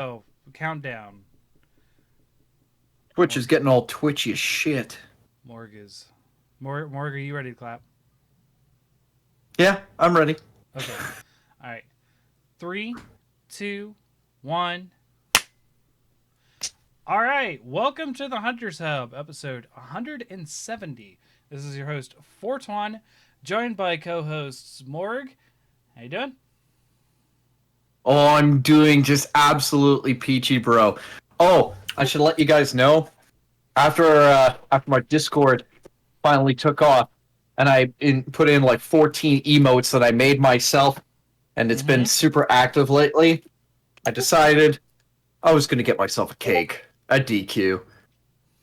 Oh, countdown. Twitch is getting all twitchy as shit. Morg is. Morg, are you ready to clap? Yeah, I'm ready. Okay. All right. 3, 2, 1. All right. Welcome to the Hunters Hub, episode 170. This is your host, Fortuan, joined by co-hosts Morg. How you doing? Oh, I'm doing just absolutely peachy, bro. Oh, I should let you guys know. After my Discord finally took off, and I put in like 14 emotes that I made myself, and it's been super active lately. I decided I was gonna get myself a cake, a DQ.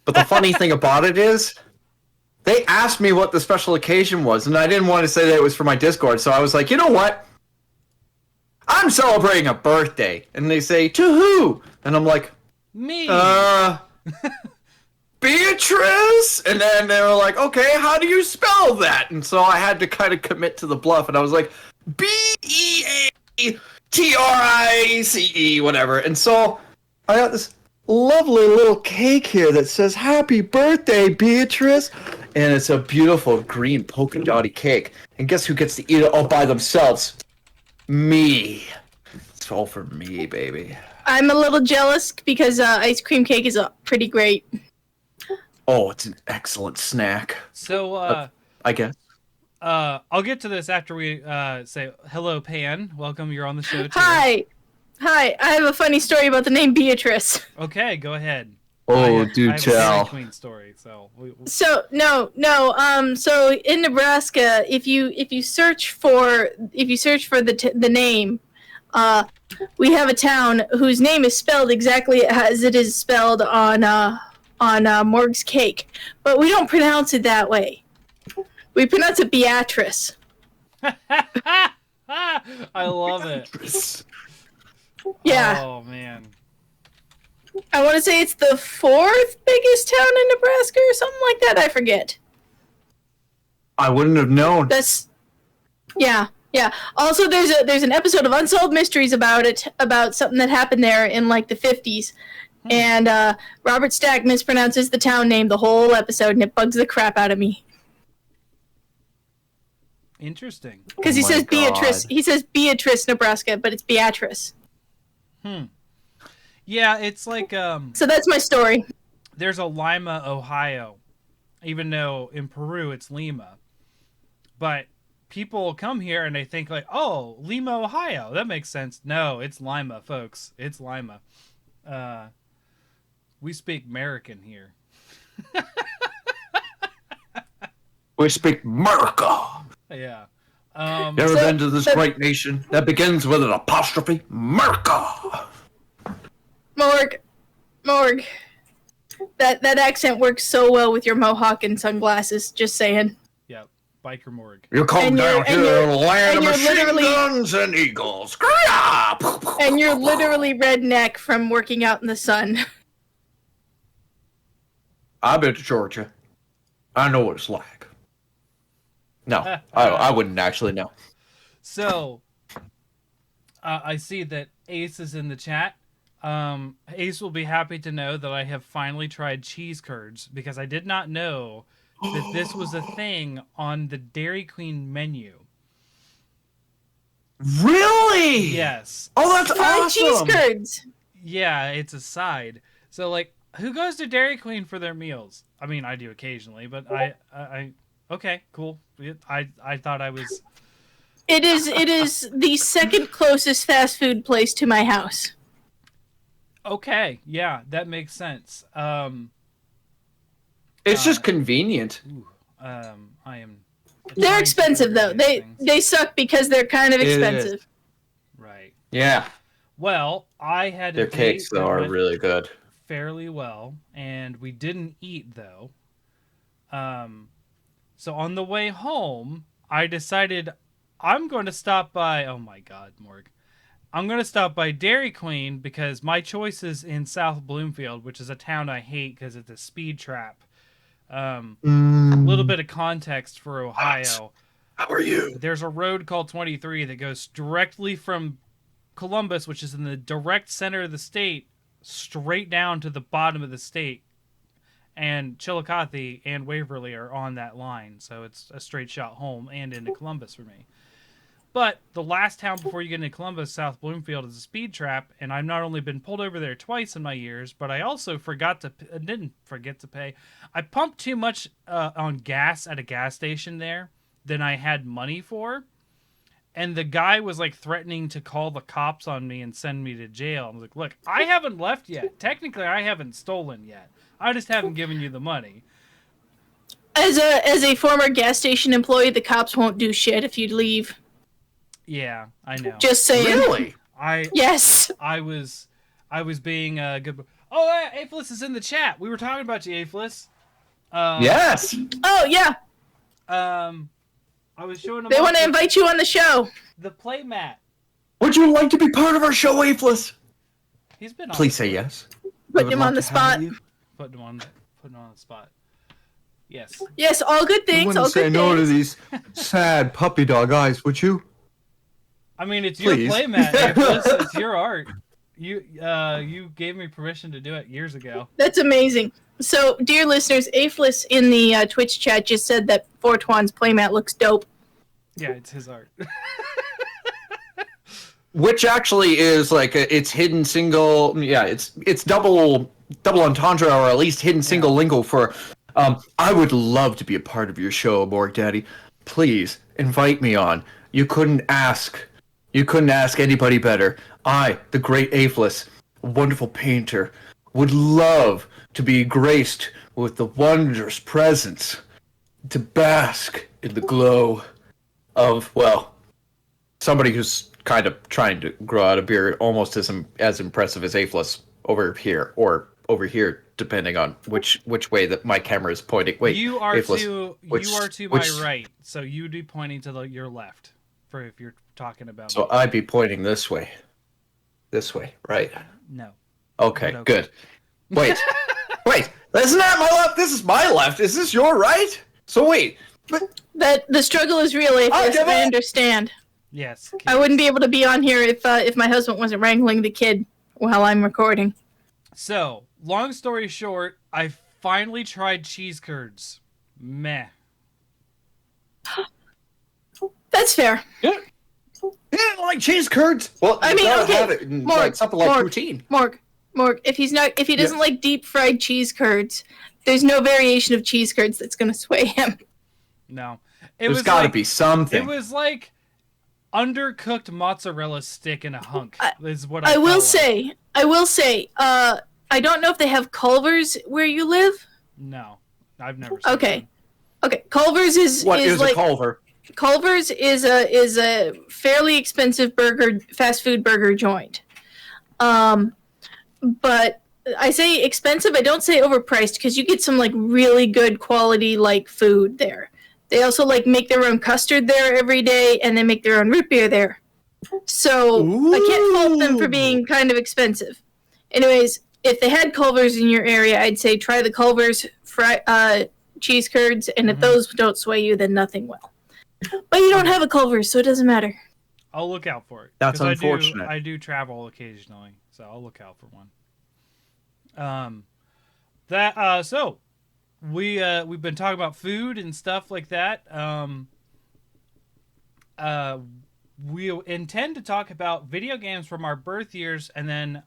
But the funny thing about it is, they asked me what the special occasion was, and I didn't want to say that it was for my Discord, so I was like, you know what? I'm celebrating a birthday. And they say, to who? And I'm like, Me. Beatrice? And then they were like, okay, how do you spell that? And so I had to kind of commit to the bluff, and I was like, Beatrice, whatever. And so I got this lovely little cake here that says, happy birthday, Beatrice. And it's a beautiful green polka dotty cake. And guess who gets to eat it all by themselves? Me. It's all for me, baby. I'm a little jealous because ice cream cake is pretty great. Oh, it's an excellent snack. So, I guess. I'll get to this after we say hello, Pan. Welcome. You're on the show too. Hi. I have a funny story about the name Beatrice. Okay, go ahead. Oh, I do have tell. a Queen story. So So so in Nebraska, if you search for the name, we have a town whose name is spelled exactly as it is spelled on Morg's cake, but we don't pronounce it that way. We pronounce it Beatrice. I love it. Yeah. Oh man. I want to say it's the 4th biggest town in Nebraska or something like that. I forget. I wouldn't have known. Yeah. Also, there's an episode of Unsolved Mysteries about something that happened there in like the 50s, and Robert Stack mispronounces the town name the whole episode, and it bugs the crap out of me. Interesting. Because he says Beatrice. He says Beatrice, Nebraska, but it's Beatrice. Yeah, it's like So that's my story. there's a Lima, Ohio, even though in Peru it's Lima. But people come here and they think like, oh, Lima, Ohio, that makes sense. No, it's Lima, folks. It's Lima. We speak American here. We speak America. Yeah. Never been to this great nation that begins with an apostrophe? America. Morg. That accent works so well with your mohawk and sunglasses. Just saying. Yeah, Biker Morg. You come And down you're- here in a land of you're machine literally- guns and eagles. And you're literally redneck from working out in the sun. I've been to Georgia. I know what it's like. No, I wouldn't actually know. So, I see that Ace is in the chat. Ace will be happy to know that I have finally tried cheese curds because I did not know that this was a thing on the Dairy Queen menu. Really? Yes. Oh, that's Fried awesome. cheese curds. Yeah, it's a side. So, like, who goes to Dairy Queen for their meals? I mean, I do occasionally, but I okay, cool. I thought I was... It is the second closest fast food place to my house. Okay, yeah, that makes sense. It's just convenient. I am... They're expensive though. They suck because they're kind of It is. expensive. Right. Yeah. Well, I had a Their date cakes, though, that are went really good. fairly well, and we didn't eat though. So on the way home, I decided I'm going to stop by. Oh my God, Morg! I'm going to stop by Dairy Queen because my choice is in South Bloomfield, which is a town I hate because it's a speed trap. A little bit of context for Ohio. How are you? There's a road called 23 that goes directly from Columbus, which is in the direct center of the state, straight down to the bottom of the state. And Chillicothe and Waverly are on that line, so it's a straight shot home and into Columbus for me. But the last town before you get into Columbus, South Bloomfield, is a speed trap, and I've not only been pulled over there twice in my years, but I also didn't forget to pay. I pumped too much on gas at a gas station there than I had money for, and the guy was like threatening to call the cops on me and send me to jail. I was like, look, I haven't left yet. Technically, I haven't stolen yet. I just haven't given you the money. As a former gas station employee, the cops won't do shit if you leave. Yeah, I know. Just saying. Really? Yes. I was being a good. Oh, Aphlis is in the chat. We were talking about you, Aphlis. Yes. Oh yeah. I was showing them. They want to invite you on the show. the playmat. Would you like to be part of our show, Aphlis? He's been on. Please say yes. Put him on the spot. Putting him on the spot. Yes. Yes, all good You things. All wouldn't say good no to things. these sad puppy dog eyes, would you? I mean, it's Please. your playmat, Aphlis. It's your art. You gave me permission to do it years ago. That's amazing. So, dear listeners, Aphlis in the Twitch chat just said that Fortuan's playmat looks dope. Yeah, it's his art. Which actually is like it's hidden single. Yeah, it's double entendre, or at least hidden single lingo for. I would love to be a part of your show, Borg Daddy. Please invite me on. You couldn't ask anybody better. I, the great Aphlis, a wonderful painter, would love to be graced with the wondrous presence, to bask in the glow of, well, somebody who's kind of trying to grow out a beard almost as impressive as Aphlis over here, or over here, depending on which way that my camera is pointing. Wait, you are Aphlis, to my right, so you'd be pointing to your left for if you're talking about. So me. I'd be pointing this way, right? No. Okay, But okay. good. Wait, wait, isn't that my left? This is my left. Is this your right? So wait, That the struggle is real, Aphlis. give I it- understand. Yes. I wouldn't be able to be on here if my husband wasn't wrangling the kid while I'm recording. So, long story short, I finally tried cheese curds. Meh. That's fair. you didn't like cheese curds? Well, I you mean, gotta okay, have it in, Mark, like something like Mark. poutine. Morg, if he doesn't like deep fried cheese curds, there's no variation of cheese curds that's gonna sway him. No. There's got to be something. It was like undercooked mozzarella stick in a hunk. Is what I felt will like. say, I don't know if they have Culver's where you live. No, I've never. Seen Okay. Okay, Culver's is What is like a Culver? Culver's is a fairly expensive fast food burger joint. But I say expensive, I don't say overpriced, because you get some like really good quality like food there. They also like make their own custard there every day, and they make their own root beer there. So I can't fault them for being kind of expensive. Anyways, if they had Culver's in your area, I'd say try the Culver's cheese curds, and if those don't sway you, then nothing will. But you don't have a Culver's, so it doesn't matter. I'll look out for it. That's 'Cause unfortunate. I do travel occasionally, so I'll look out for one. So we've been talking about food and stuff like that. We intend to talk about video games from our birth years, and then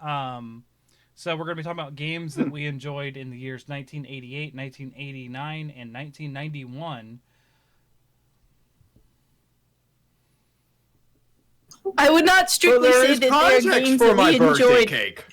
so we're going to be talking about games that we enjoyed in the years 1988, 1989, and 1991. I would not strictly say that they are games that we enjoyed. cake.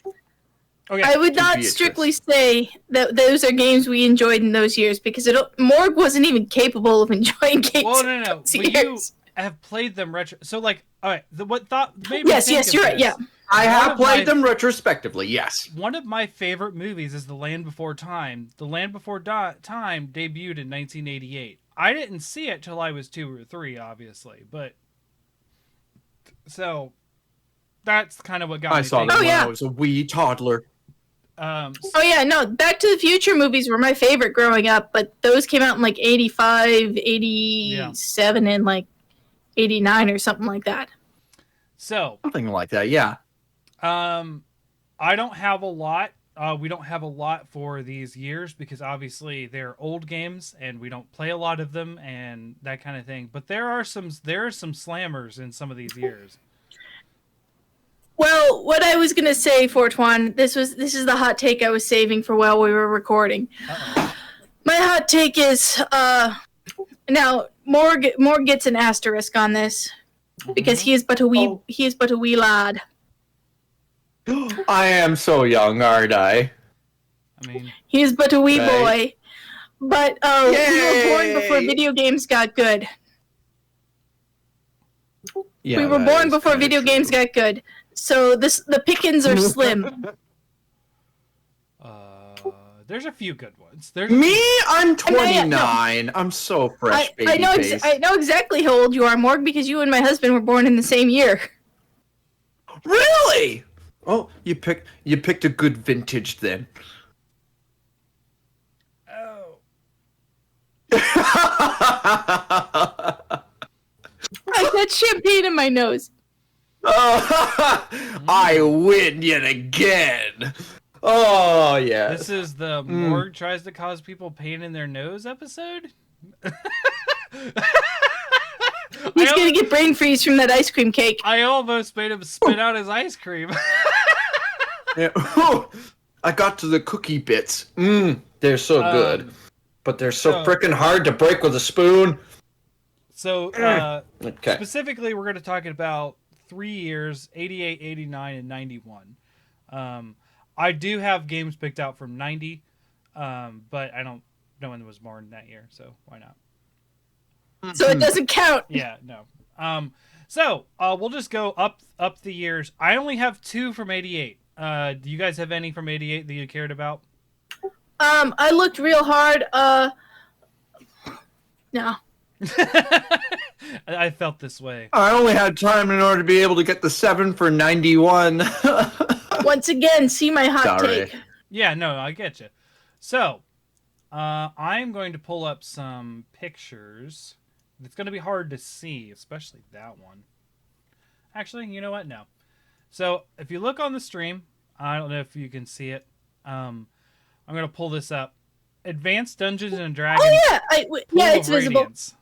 Okay. I would not Beatrice. strictly say that those are games we enjoyed in those years, because Morg wasn't even capable of enjoying games. Well, in no. those But you years. have played them retro. So, like, all right, what thought made me Yes, think yes, of you're right. this, Yeah, I One have of played my- them retrospectively, yes. One of my favorite movies is The Land Before Time. The Land Before Time debuted in 1988. I didn't see it till I was 2 or 3, obviously, but so that's kind of what got I me saw them thinking. Oh, when yeah. I was a wee toddler. Oh yeah, no, Back to the Future movies were my favorite growing up, but those came out in like 85, 87, and like 89 or something like that. So, Something like that, yeah. I don't have a lot. We don't have a lot for these years because obviously they're old games and we don't play a lot of them and that kind of thing. But there are some slammers in some of these years. Well, what I was gonna say, Fortuan, this is the hot take I was saving for while we were recording. Uh-oh. My hot take is now Morg gets an asterisk on this because he is but a wee lad. I am so young, aren't I? I mean, He is but a wee Okay. boy. But we were born before Yay! video games got good. Yeah, We were that born is before kinda video true. games got good. So the pickings are slim. there's a few good ones. There's Me? I'm no. 29. I'm so fresh, baby I know face. I know exactly how old you are, Morg, because you and my husband were born in the same year. Really? Oh, you picked a good vintage then. Oh. I got champagne in my nose. I win yet again. Oh yeah. This is the Morg tries to cause people pain in their nose episode. He's gonna get brain freeze from that ice cream cake. I almost made him spit out his ice cream. Yeah. I got to the cookie bits. They're so good, but they're so frickin' hard to break with a spoon. So, Okay. specifically, we're going to talk about 3 years, 88, 89, and 91. I do have games picked out from 90, but I don't know when was born that year, so why not? So it doesn't count. Yeah, no. So, we'll just go up the years. I only have 2 from 88. Do you guys have any from 88 that you cared about? I looked real hard. No. I felt this way. I only had time in order to be able to get the 7 for 91. Once again, see my hot Sorry. take. Yeah, no, I get you. So, I'm going to pull up some pictures. It's going to be hard to see, especially that one. Actually, you know what? No. So, if you look on the stream, I don't know if you can see it. I'm going to pull this up. Advanced Dungeons and Dragons. Oh yeah, Pool it's of visible. Radiance.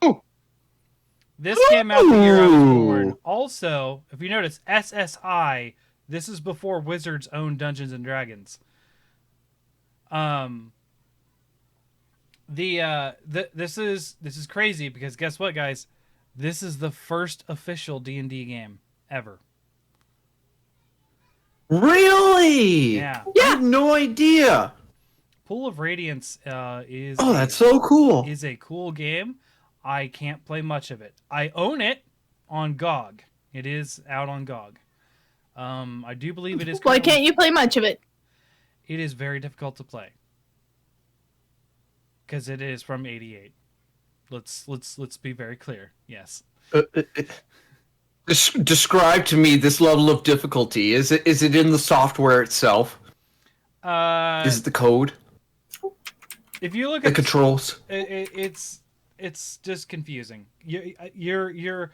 This came out the year I was born. Ooh. Also, if you notice, SSI. This is before Wizards owned Dungeons and Dragons. This is crazy because guess what, guys? This is the first official D&D game ever. Really? Yeah. I had no idea. Pool of Radiance is Oh, that's so cool. is a cool game. I can't play much of it. I own it on GOG. It is out on GOG. I do believe it is. Why can't you play much of it? It is very difficult to play because it is from '88. Let's be very clear. Yes. Describe to me this level of difficulty. Is it in the software itself? Is it the code? If you look The at controls? it's just confusing. You're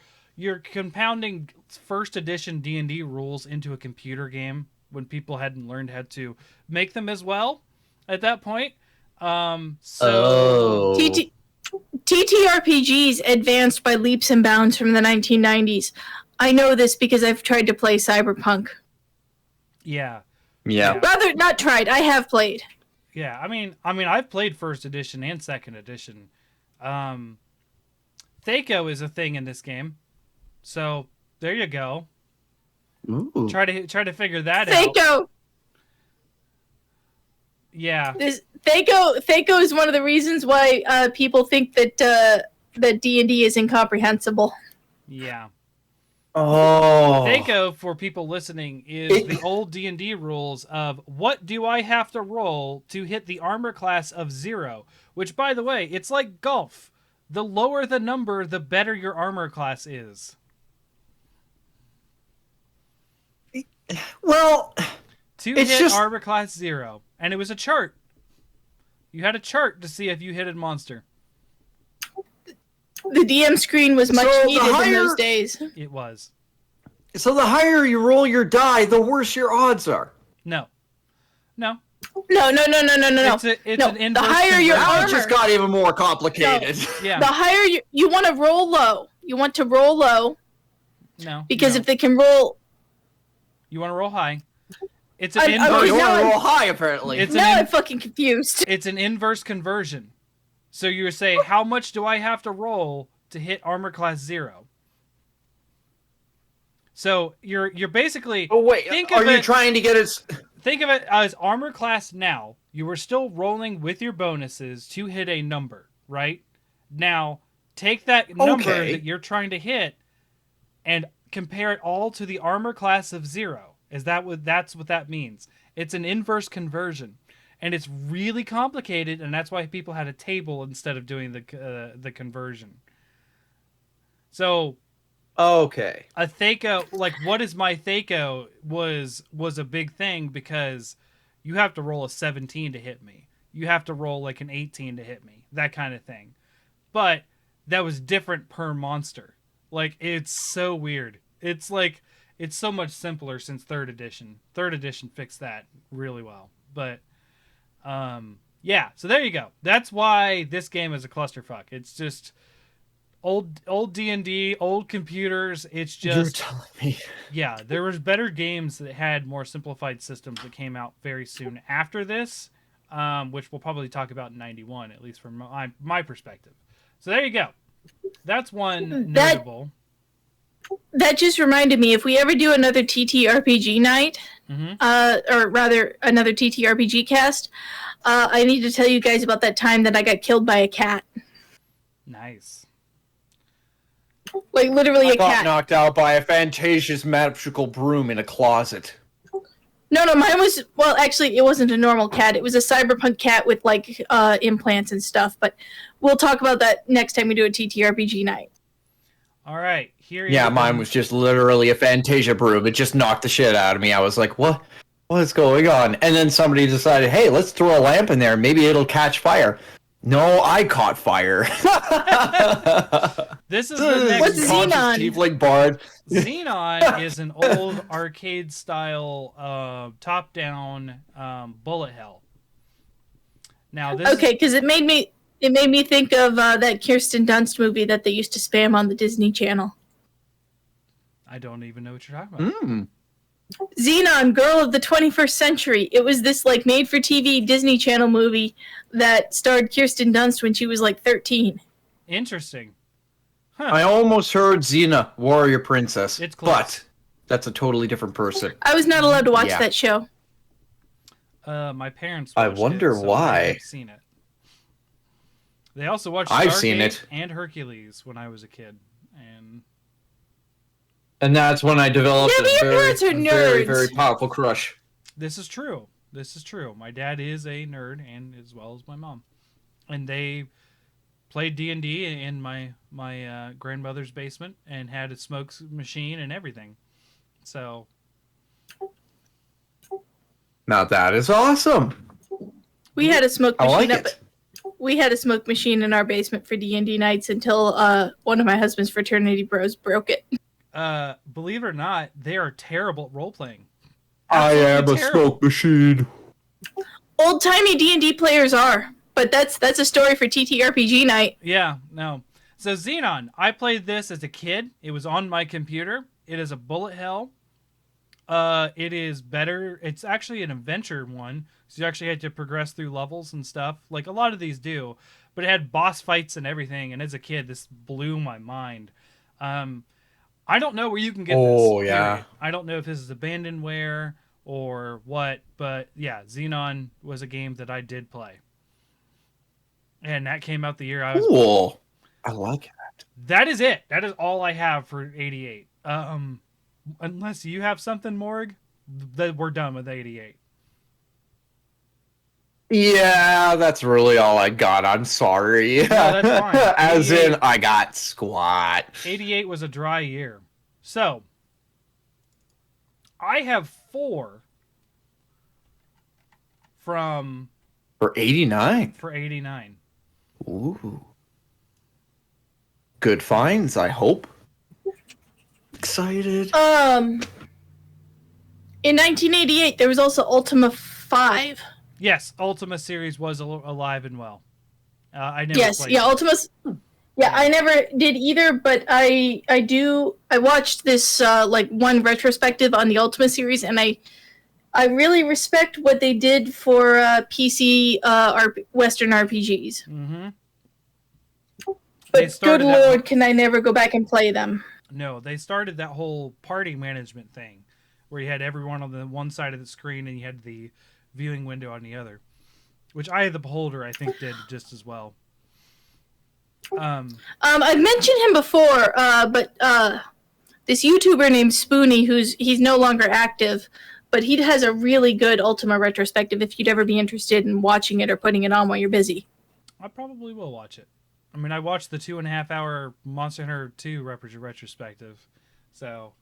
compounding first edition D&D rules into a computer game when people hadn't learned how to make them as well at that point. So TTRPGs advanced by leaps and bounds from the 1990s. I know this because I've tried to play Cyberpunk. yeah. Yeah. Rather, not tried. I have played. Yeah, I mean, I've played first edition and second edition. Thaco is a thing in this game, so there you go. Ooh. Try to figure that out. Thaco. Yeah, Thaco is one of the reasons why people think that that D&D is incomprehensible. yeah. Oh. Thaco, for people listening, is the old D&D rules of what do I have to roll to hit the armor class of 0? Which, by the way, it's like golf. The lower the number, the better your armor class is. Well, To It's hit just- armor class 0. And it was a chart. You had a chart to see if you hit a monster. The DM screen was much So the needed in higher- those days. It was. So the higher you roll your die, the worse your odds are. No. No. No. It's an The inverse higher your conversion. Now it just got even more complicated. Yeah. The higher you want to roll low. You want to roll low No. because no. if they can roll. You want to roll high. It's an I- inverse. Oh, you now want to I'm- roll high, apparently. It's Now an I'm fucking confused. It's an inverse conversion. So you would say, how much do I have to roll to hit armor class 0? So you're basically Oh wait, Think are of you it- trying to get it? think of it as armor class now. You were still rolling with your bonuses to hit a number, right? Now take that number Okay. that you're trying to hit and compare it all to the armor class of 0. That's what that means. It's an inverse conversion. And it's really complicated, and that's why people had a table instead of doing the conversion. So Okay. a Thaco, like what is my Thaco, was a big thing because you have to roll a 17 to hit me. You have to roll like an 18 to hit me, that kind of thing. But that was different per monster. Like it's so weird. It's like it's so much simpler since third edition. Third edition fixed that really well. But yeah, so there you go. That's why this game is a clusterfuck. It's just old D&D, old computers. It's You're just telling me. yeah, there was better games that had more simplified systems that came out very soon after this, which we'll probably talk about in 91, at least from my perspective. So there you go. That's one That- notable. That just reminded me, if we ever do another TTRPG night, Mhm. or rather another TTRPG cast, I need to tell you guys about that time that I got killed by a cat. Nice. Like literally I a got cat. knocked out by a Fantasia's magical broom in a closet. No, mine was, well, actually, it wasn't a normal cat. It was a cyberpunk cat with like implants and stuff. But we'll talk about that next time we do a TTRPG night. All right, here. Yeah, is- mine was just literally a Fantasia broom. It just knocked the shit out of me. I was like, what? What's going on? And then somebody decided, hey, let's throw a lamp in there. Maybe it'll catch fire. No, I caught fire. This is the next What's Conscious Xenon? tiefling bard. Xenon is an old arcade style top down bullet hell. Now this Okay, because it made me think of that Kirsten Dunst movie that they used to spam on the Disney Channel. I don't even know what you're talking about. Mm. Xenon, Girl of the 21st Century. It was this like made-for-TV Disney Channel movie that starred Kirsten Dunst when she was like 13. Interesting. I almost heard Xena, warrior princess. It's close. But that's a totally different person. I was not allowed to watch Yeah. that show. My parents. I watched wonder it, so why. I've seen it. They also watched. I've seen Stargate it. and Hercules when I was a kid, and And that's when I developed Yeah, but a your very, parents are very, nerds. very powerful crush. this is true. This is true. My dad is a nerd, and as well as my mom, and they played D&D in my grandmother's basement and had a smoke machine and everything. So Now that is awesome. We had a smoke I machine like up. it. We had a smoke machine in our basement for D&D nights until one of my husband's fraternity bros broke it. believe it or not, they are terrible at role playing. I am a Terrible. smoke machine. Old-timey D&D players are, but that's a story for TTRPG night. Yeah, no. So Xenon, I played this as a kid. It was on my computer. It is a bullet hell. It is better. It's actually an adventure one, so you actually had to progress through levels and stuff, like a lot of these do. But it had boss fights and everything, and as a kid, this blew my mind. I don't know where you can get this. Oh, yeah. period. I don't know if this is abandonware or what, but yeah, Xenon was a game that I did play. And that came out the year I was Cool. I like it. That is it. That is all I have for 88. Unless you have something, Morg, that we're done with 88. Yeah, that's really all I got. I'm sorry. that's fine. As in, I got squat. 88 was a dry year. So, I have 4 from For 89. for 89. Ooh. Good finds, I hope. excited. In 1988, there was also Ultima 5. Yes, Ultima series was alive and well. I never Yes, played yeah, it. Ultima's. Yeah, I never did either, but I watched this like one retrospective on the Ultima series, and I really respect what they did for PC Western RPGs. Mm-hmm. But good lord, can I never go back and play them? No, they started that whole party management thing, where you had everyone on the one side of the screen and you had the viewing window on the other, which Eye of the Beholder I think did just as well. I've mentioned him before, but this YouTuber named Spoony, he's no longer active, but he has a really good Ultima retrospective if you'd ever be interested in watching it or putting it on while you're busy. I probably will watch it. I mean, I watched the 2.5 hour Monster Hunter 2 retrospective, so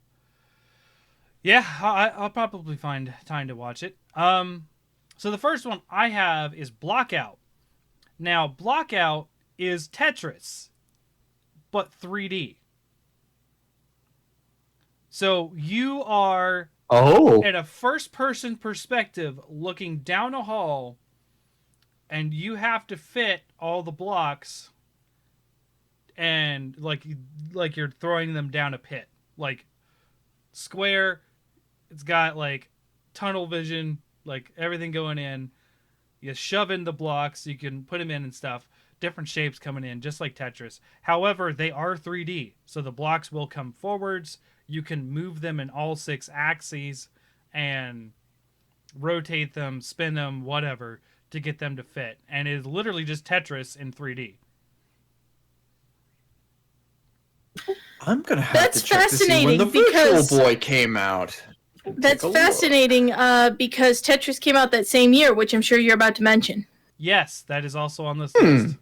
yeah, I'll probably find time to watch it. So the first one I have is Blockout. Now, Blockout is Tetris, but 3D. So you are in a first-person perspective looking down a hall, and you have to fit all the blocks, and like you're throwing them down a pit. Like square, it's got like tunnel vision, like everything going in. You shove in the blocks, you can put them in and stuff. Different shapes coming in, just like Tetris. However, they are 3D, so the blocks will come forwards. You can move them in all 6 axes and rotate them, spin them, whatever, to get them to fit. And it is literally just Tetris in 3D. I'm gonna have That's to check to see when the fascinating Virtual Boy came out. That's fascinating because Tetris came out that same year, which I'm sure you're about to mention. Yes, that is also on this list.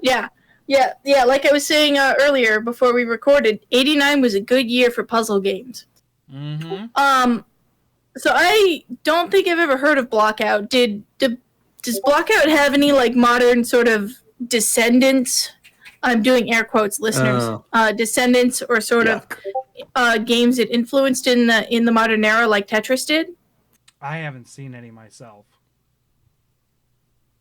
Yeah. Like I was saying earlier before we recorded, 89 was a good year for puzzle games. Mm-hmm. So I don't think I've ever heard of Blockout. Does Blockout have any like modern sort of descendants? I'm doing air quotes, listeners. Descendants or sort of games it influenced in the modern era, like Tetris did. I haven't seen any myself.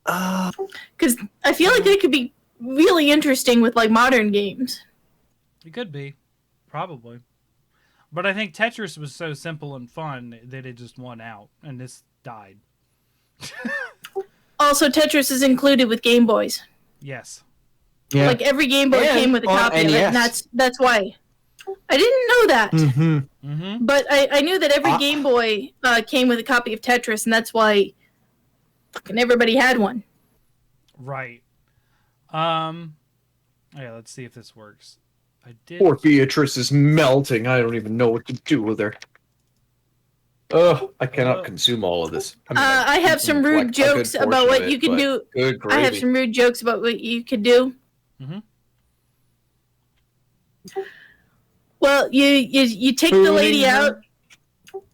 Because I feel like they could be really interesting with like modern games. It could be, probably, but I think Tetris was so simple and fun that it just won out, and this died. Also, Tetris is included with Game Boys. Yes. Yeah. Like every Game Boy came with a copy of it, and that's why. I didn't know that. Mm-hmm. But I knew that every Game Boy came with a copy of Tetris, and that's why fucking everybody had one. Right. Yeah, let's see if this works. I did. Poor Beatrice is melting. I don't even know what to do with her. I cannot consume all of this. I have some rude jokes about what you can do. I have some rude jokes about what you could do. Mm-hmm. Well, you take the lady out.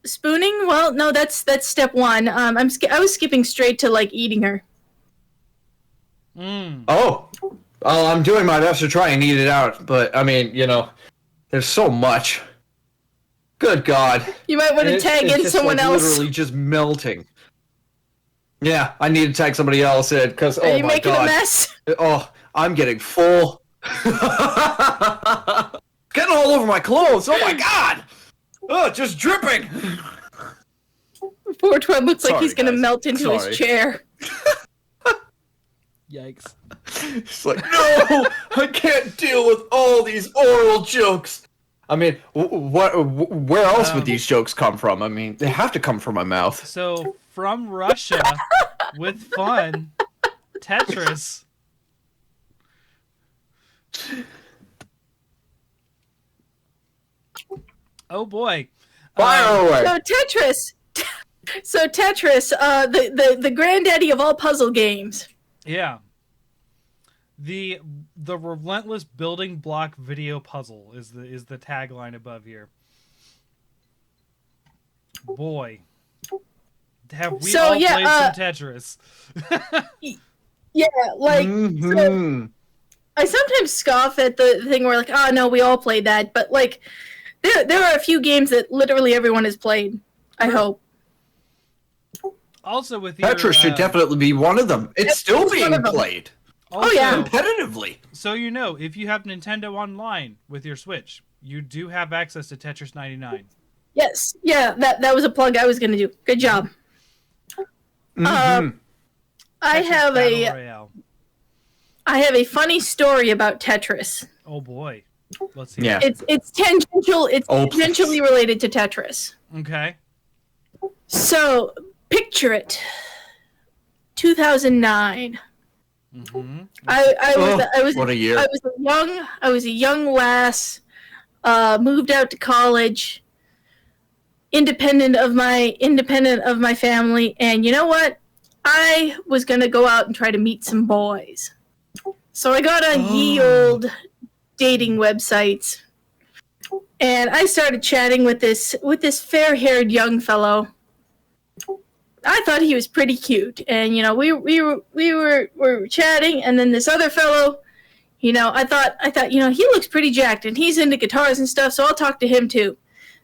Spooning? Well, no, that's step one. I was skipping straight to like eating her. Oh, I'm doing my best to try and eat it out, but I mean, there's so much. Good God! You might want to tag in someone else. Literally just melting. Yeah, I need to tag somebody else in because Are you making a mess? Oh, I'm getting full. Getting all over my clothes. Oh my God! Oh, just dripping. Poor Tweb looks like he's gonna melt into his chair. Yikes. It's like, no, I can't deal with all these oral jokes. I mean, where else would these jokes come from? I mean, they have to come from my mouth. So, from Russia, with fun, Tetris. Oh boy. Fire away. So Tetris, the granddaddy of all puzzle games. Yeah. The relentless building block video puzzle is the tagline above here. Boy, have we all played some Tetris? Yeah, like so I sometimes scoff at the thing where like, oh no, we all played that, but like there are a few games that literally everyone has played. I hope. Also, with your Tetris should definitely be one of them. It's still it's one being of them. played also, yeah. competitively. So you know, if you have Nintendo Online with your Switch, you do have access to Tetris 99. Yes. Yeah. That was a plug I was gonna do. Good job. Mhm. I Tetris have Battle a Royale. I have a funny story about Tetris. Oh boy, let's hear. Yeah. It's tangential. It's Oh, please. tangentially related to Tetris. It. Okay. So picture it. 2009. Mm-hmm. I was what a year. I was a young lass, moved out to college, independent of my family, and you know what? I was gonna go out and try to meet some boys. So I got on ye old dating websites, and I started chatting with this fair-haired young fellow. I thought he was pretty cute, and you know we were chatting, and then this other fellow, you know, I thought you know he looks pretty jacked, and he's into guitars and stuff, so I'll talk to him too.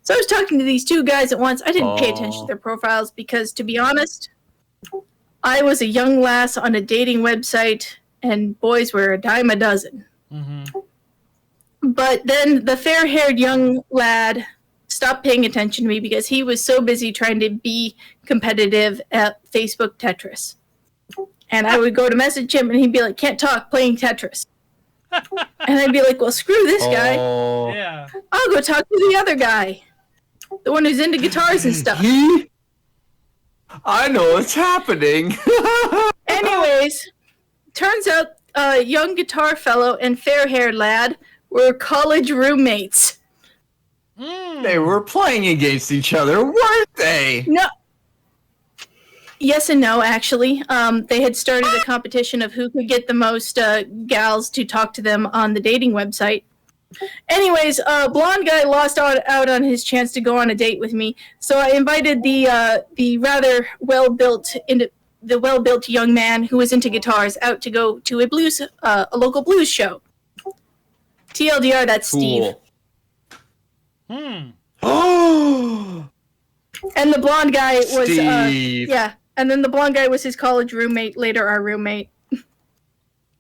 So I was talking to these two guys at once. I didn't pay attention to their profiles because, to be honest, I was a young lass on a dating website, and boys were a dime a dozen. Mm-hmm. But then the fair-haired young lad stopped paying attention to me because he was so busy trying to be competitive at Facebook Tetris. And I would go to message him, and he'd be like, "Can't talk, playing Tetris." And I'd be like, "Well, screw this guy. Oh. Yeah. I'll go talk to the other guy, the one who's into guitars and stuff." I know what's happening. Anyways, turns out a young guitar fellow and fair-haired lad were college roommates. Mm. They were playing against each other, weren't they? No. Yes and no, actually. They had started a competition of who could get the most gals to talk to them on the dating website. Anyways, blonde guy lost out on his chance to go on a date with me, so I invited the rather well-built young man who was into guitars out to go to a local blues show. TLDR, that's Steve. Hmm. Oh, And the blonde guy was Steve. yeah, and then the blonde guy was his college roommate, later our roommate.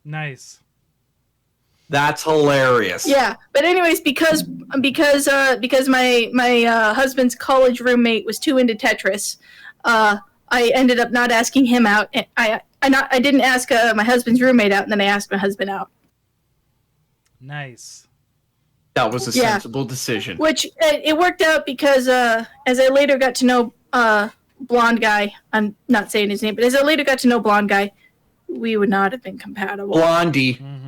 Nice. That's hilarious. Yeah, but anyways, because my husband's college roommate was too into Tetris, I ended up not asking him out. I didn't ask my husband's roommate out, and then I asked my husband out. Nice. That was a sensible decision. Which it worked out because as I later got to know blonde guy, I'm not saying his name, but as I later got to know blonde guy, we would not have been compatible. Blondie. Mm-hmm.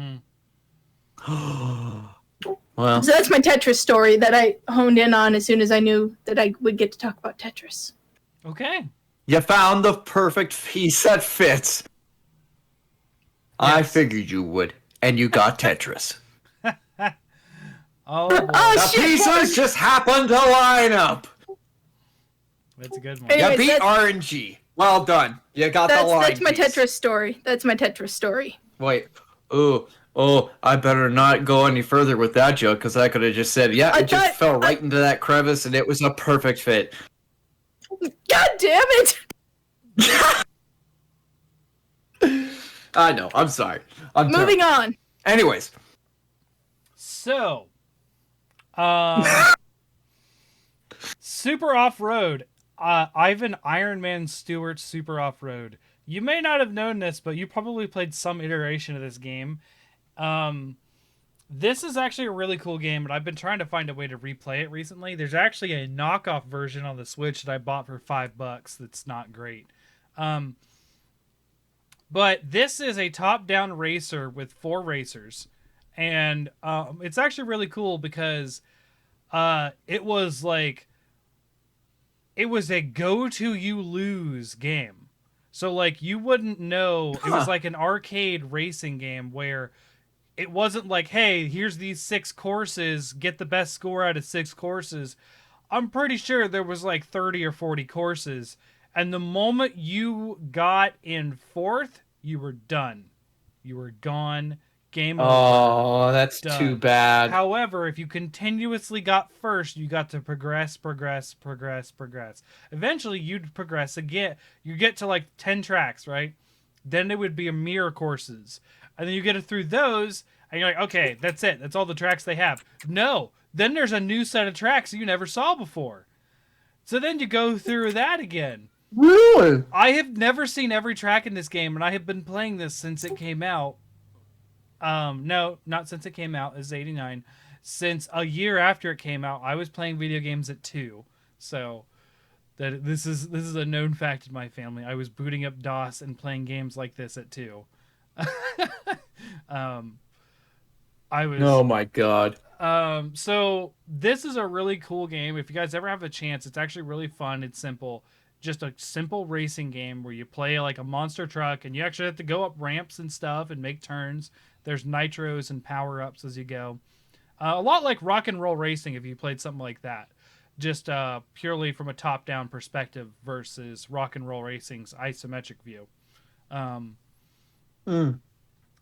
Well, So that's my Tetris story that I honed in on as soon as I knew that I would get to talk about Tetris. Okay. you found the perfect piece that fits. I Yes. figured you would, and you got Tetris. Oh, boy. Oh, The shit, pieces just happened to line up. That's a good one. Anyways, You beat that's- RNG. Well done. You got the line That's my piece. Tetris story. That's my Tetris story. Wait. Oh, I better not go any further with that joke, because I could have just said, yeah, I it just thought- fell right into that crevice, and it was a perfect fit. God damn it! I know. I'm sorry. I'm Moving terrible. on. Anyways. So, Super Off-Road. Ivan Iron Man Stewart Super Off-Road. You may not have known this, but you probably played some iteration of this game. This is actually a really cool game, and I've been trying to find a way to replay it recently. There's actually a knockoff version on the Switch that I bought for $5 that's not great. But this is a top-down racer with 4 racers. And it's actually really cool because it was a go to you lose game. So like you wouldn't know. It was like an arcade racing game where it wasn't like, hey, here's these 6 courses, get the best score out of 6 courses. I'm pretty sure there was like 30 or 40 courses, and the moment you got in 4th, you were done. You were gone. Game over. Oh, that's Done. too bad. However, if you continuously got first, you got to progress. Eventually, you'd progress again. You get to like 10 tracks, right? Then it would be a mirror courses. And then you get it through those, and you're like, okay, that's it. That's all the tracks they have. No. Then there's a new set of tracks you never saw before. So then you go through that again. Really? I have never seen every track in this game, and I have been playing this since it came out. No, not since it came out. It's 89. Since a year after it came out, I was playing video games at 2. So that this is a known fact in my family. I was booting up DOS and playing games like this at 2. I was. Oh my god. So this is a really cool game. If you guys ever have a chance, it's actually really fun. It's simple. Just a simple racing game where you play like a monster truck and you actually have to go up ramps and stuff and make turns. There's nitros and power-ups as you go. A lot like Rock and Roll Racing if you played something like that. Just purely from a top-down perspective versus Rock and Roll Racing's isometric view.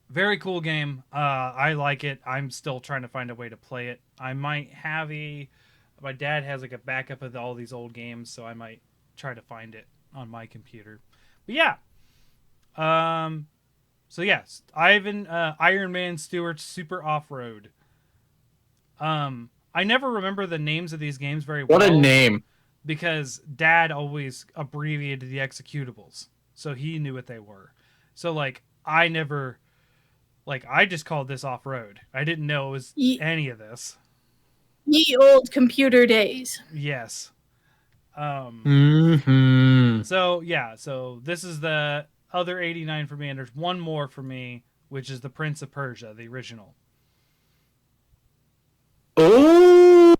Very cool game. I like it. I'm still trying to find a way to play it. I might have my dad has like a backup of all these old games, so I might try to find it on my computer. But yeah. So yes, Iron Man Stewart's Super Off-Road. I never remember the names of these games very well. What a name. Because Dad always abbreviated the executables. So he knew what they were. So like I just called this Off-Road. I didn't know it was any of this. Ye old computer days. Yes. So yeah, so this is the other 89 for me, and there's one more for me, which is the Prince of Persia, the original. Oh,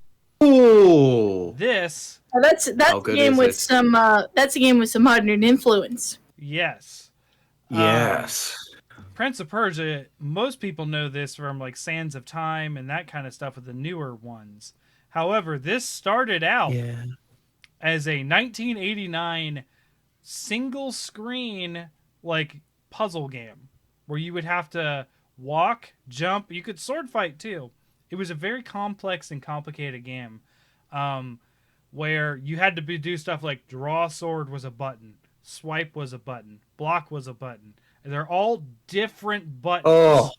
this. That's a game with some. That's a game with some modern influence. Yes. Yes. Prince of Persia. Most people know this from like Sands of Time and that kind of stuff with the newer ones. However, this started out as a 1989 single screen like puzzle game where you would have to walk, jump. You could sword fight too. It was a very complex and complicated game where you had to do stuff like draw sword was a button, swipe was a button, block was a button. And they're all different buttons. Oh.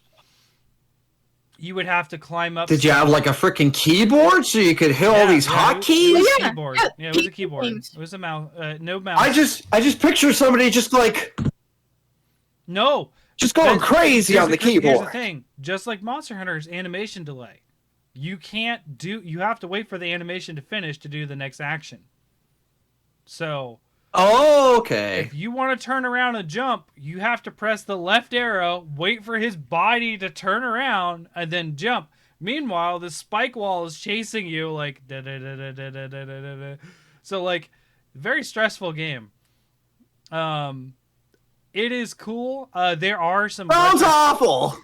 You would have to climb up. Did you have like a freaking keyboard so you could hit all these hotkeys? It was a keyboard. Yeah, it was a keyboard. It was a mouse. No mouse. I just picture somebody just like just going crazy on the keyboard. Here's the thing: just like Monster Hunter's animation delay, you have to wait for the animation to finish to do the next action. So. Oh, okay. If you want to turn around and jump, you have to press the left arrow, wait for his body to turn around, and then jump. Meanwhile, the spike wall is chasing you like da-da-da-da-da-da-da-da. So like, very stressful game. It is cool. There are some sounds awful.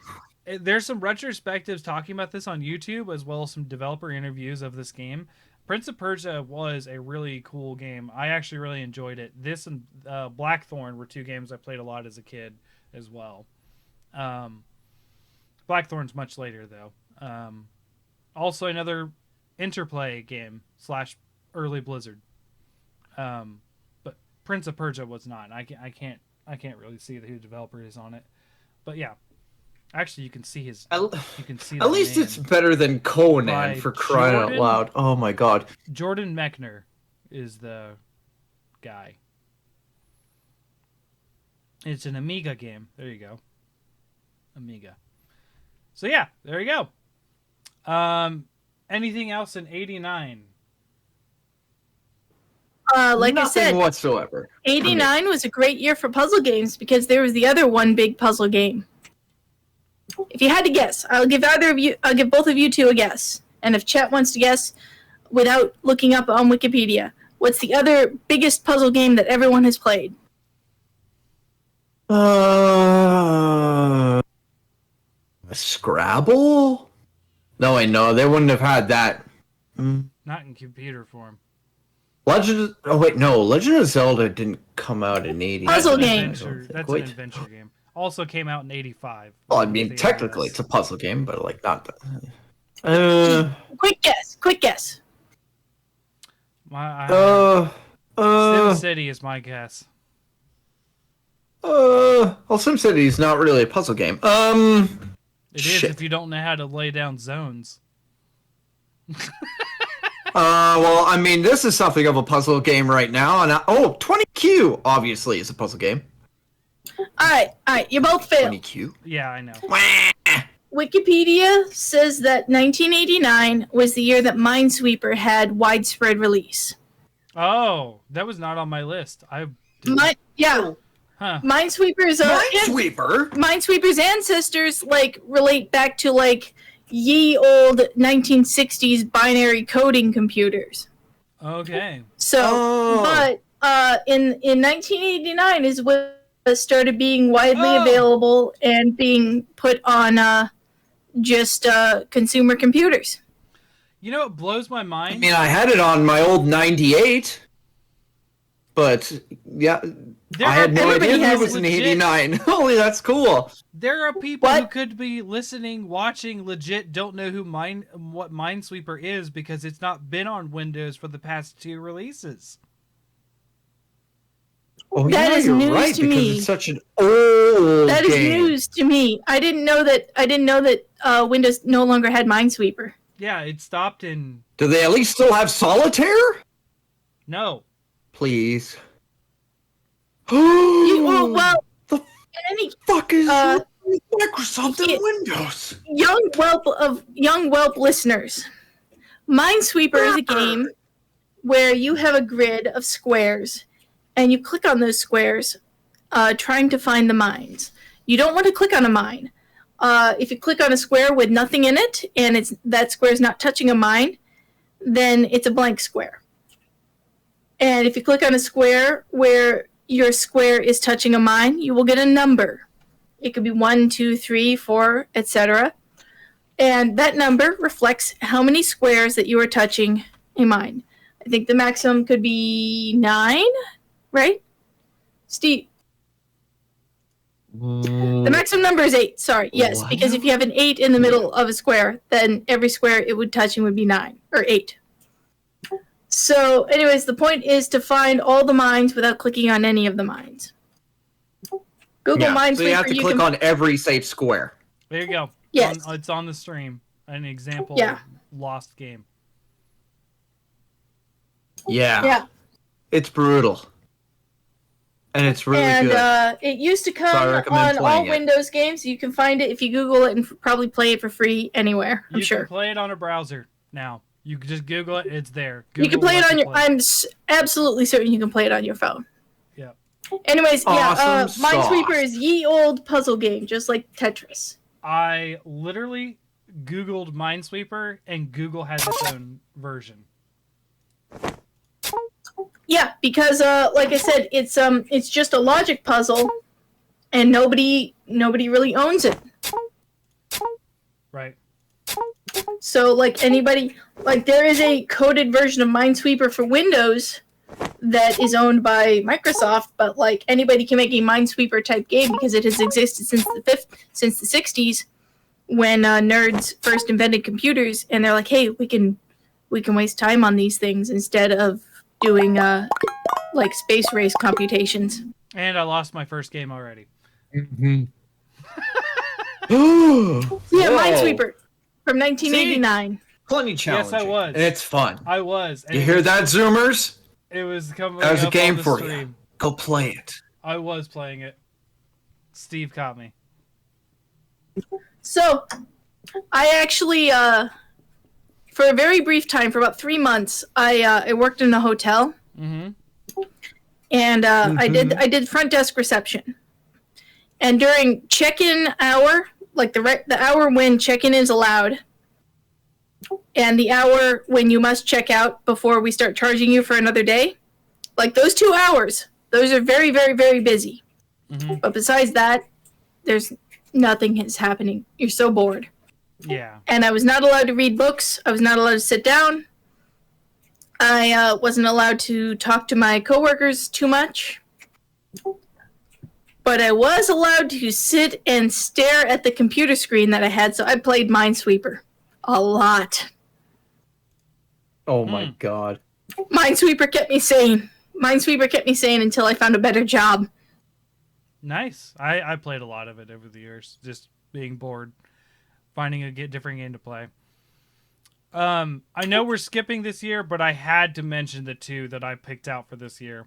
There's some retrospectives talking about this on YouTube, as well as some developer interviews of this game. Prince of Persia was a really cool game. I actually really enjoyed it. This and Blackthorn were two games I played a lot as a kid as well. Blackthorn's much later, though. Also another Interplay game / early Blizzard. But Prince of Persia was not. I can't really see who the developer is on it. But yeah. Actually, you can see his. You can see. At least it's better than Conan, for crying out loud! Oh my god. Jordan Mechner is the guy. It's an Amiga game. There you go. Amiga. So yeah, there you go. Anything else in '89? Like Nothing I said, whatsoever. '89 was a great year for puzzle games because there was the other one big puzzle game. If you had to guess, I'll give both of you two a guess. And if Chet wants to guess without looking up on Wikipedia, what's the other biggest puzzle game that everyone has played? Scrabble? No, wait, no, they wouldn't have had that. Not in computer form. Legend of Zelda didn't come out in '80. Puzzle game. That's an adventure game. also came out in '85. Well, I mean, technically it's a puzzle game, but like not. Quick guess. SimCity is my guess. Well, SimCity is not really a puzzle game. It is if you don't know how to lay down zones. Well, I mean, this is something of a puzzle game right now, and 20Q obviously is a puzzle game. All right, you both failed. 20Q. Yeah, I know. Wikipedia says that 1989 was the year that Minesweeper had widespread release. Oh, that was not on my list. Huh. Minesweeper's Minesweeper's ancestors relate back to ye old 1960s binary coding computers. Okay. So, but in 1989 is when it started being widely available and being put on just consumer computers. You know what blows my mind? I mean, I had it on my old 98, but yeah, I had no idea that it was an 89. Holy, that's cool. There are people who could be listening, watching, legit don't know what Minesweeper is because it's not been on Windows for the past 2 releases. Oh, that is news right, to because me. It's such an old That is game. news to me. I didn't know that Windows no longer had Minesweeper. Yeah, it stopped in. Do they at least still have Solitaire? No. Please. Well, the in any fuck is Microsoft and Windows? Young whelp listeners, Minesweeper is a game where you have a grid of squares, and you click on those squares, trying to find the mines. You don't want to click on a mine. If you click on a square with nothing in it, and that square is not touching a mine, then it's a blank square. And if you click on a square where your square is touching a mine, you will get a number. It could be 1, 2, 3, 4, etc. And that number reflects how many squares that you are touching a mine. I think the maximum could be 9, right? Steve? The maximum number is 8, sorry. Yes, because if you have an 8 in the middle of a square, then every square it would touching would be 9, or 8. So, anyways, the point is to find all the mines without clicking on any of the mines. Google Minesweeper. So you have to click on every safe square. There you go. Yes. It's on the stream. An example of lost game. Yeah. It's brutal. And it's really good. And it used to come on all Windows games. You can find it if you Google it and probably play it for free anywhere, I'm sure. You can play it on a browser now. You can just Google it, it's there. You can play it on your... I'm absolutely certain you can play it on your phone. Yeah. Anyways, Minesweeper is ye old puzzle game, just like Tetris. I literally Googled Minesweeper, and Google has its own version. Yeah, because like I said, it's just a logic puzzle, and nobody really owns it. Right. So there is a coded version of Minesweeper for Windows that is owned by Microsoft, but anybody can make a Minesweeper type game because it has existed since the 60s when nerds first invented computers, and they're like, hey, we can waste time on these things instead of doing space race computations. And I lost my first game already. Mm-hmm. Minesweeper from 1989. Plenty challenging. Yes, I was. And it's fun. I was. You hear that, Zoomers? It was coming. That was a game on the for stream. you. Go play it. I was playing it. Steve caught me. So, I actually, for a very brief time, for about 3 months, I worked in a hotel. Mm-hmm. And I did front desk reception. And during check-in hour, the hour when check-in is allowed, and the hour when you must check out before we start charging you for another day, those 2 hours, those are very, very, very busy. Mm-hmm. But besides that, there's nothing is happening. You're so bored. Yeah. And I was not allowed to read books. I was not allowed to sit down. I wasn't allowed to talk to my coworkers too much. but I was allowed to sit and stare at the computer screen that I had, so I played Minesweeper a lot. Oh my god. Minesweeper kept me sane. Minesweeper kept me sane until I found a better job. Nice. I played a lot of it over the years, just being bored, finding a different game to play. I know we're skipping this year, but I had to mention the two that I picked out for this year.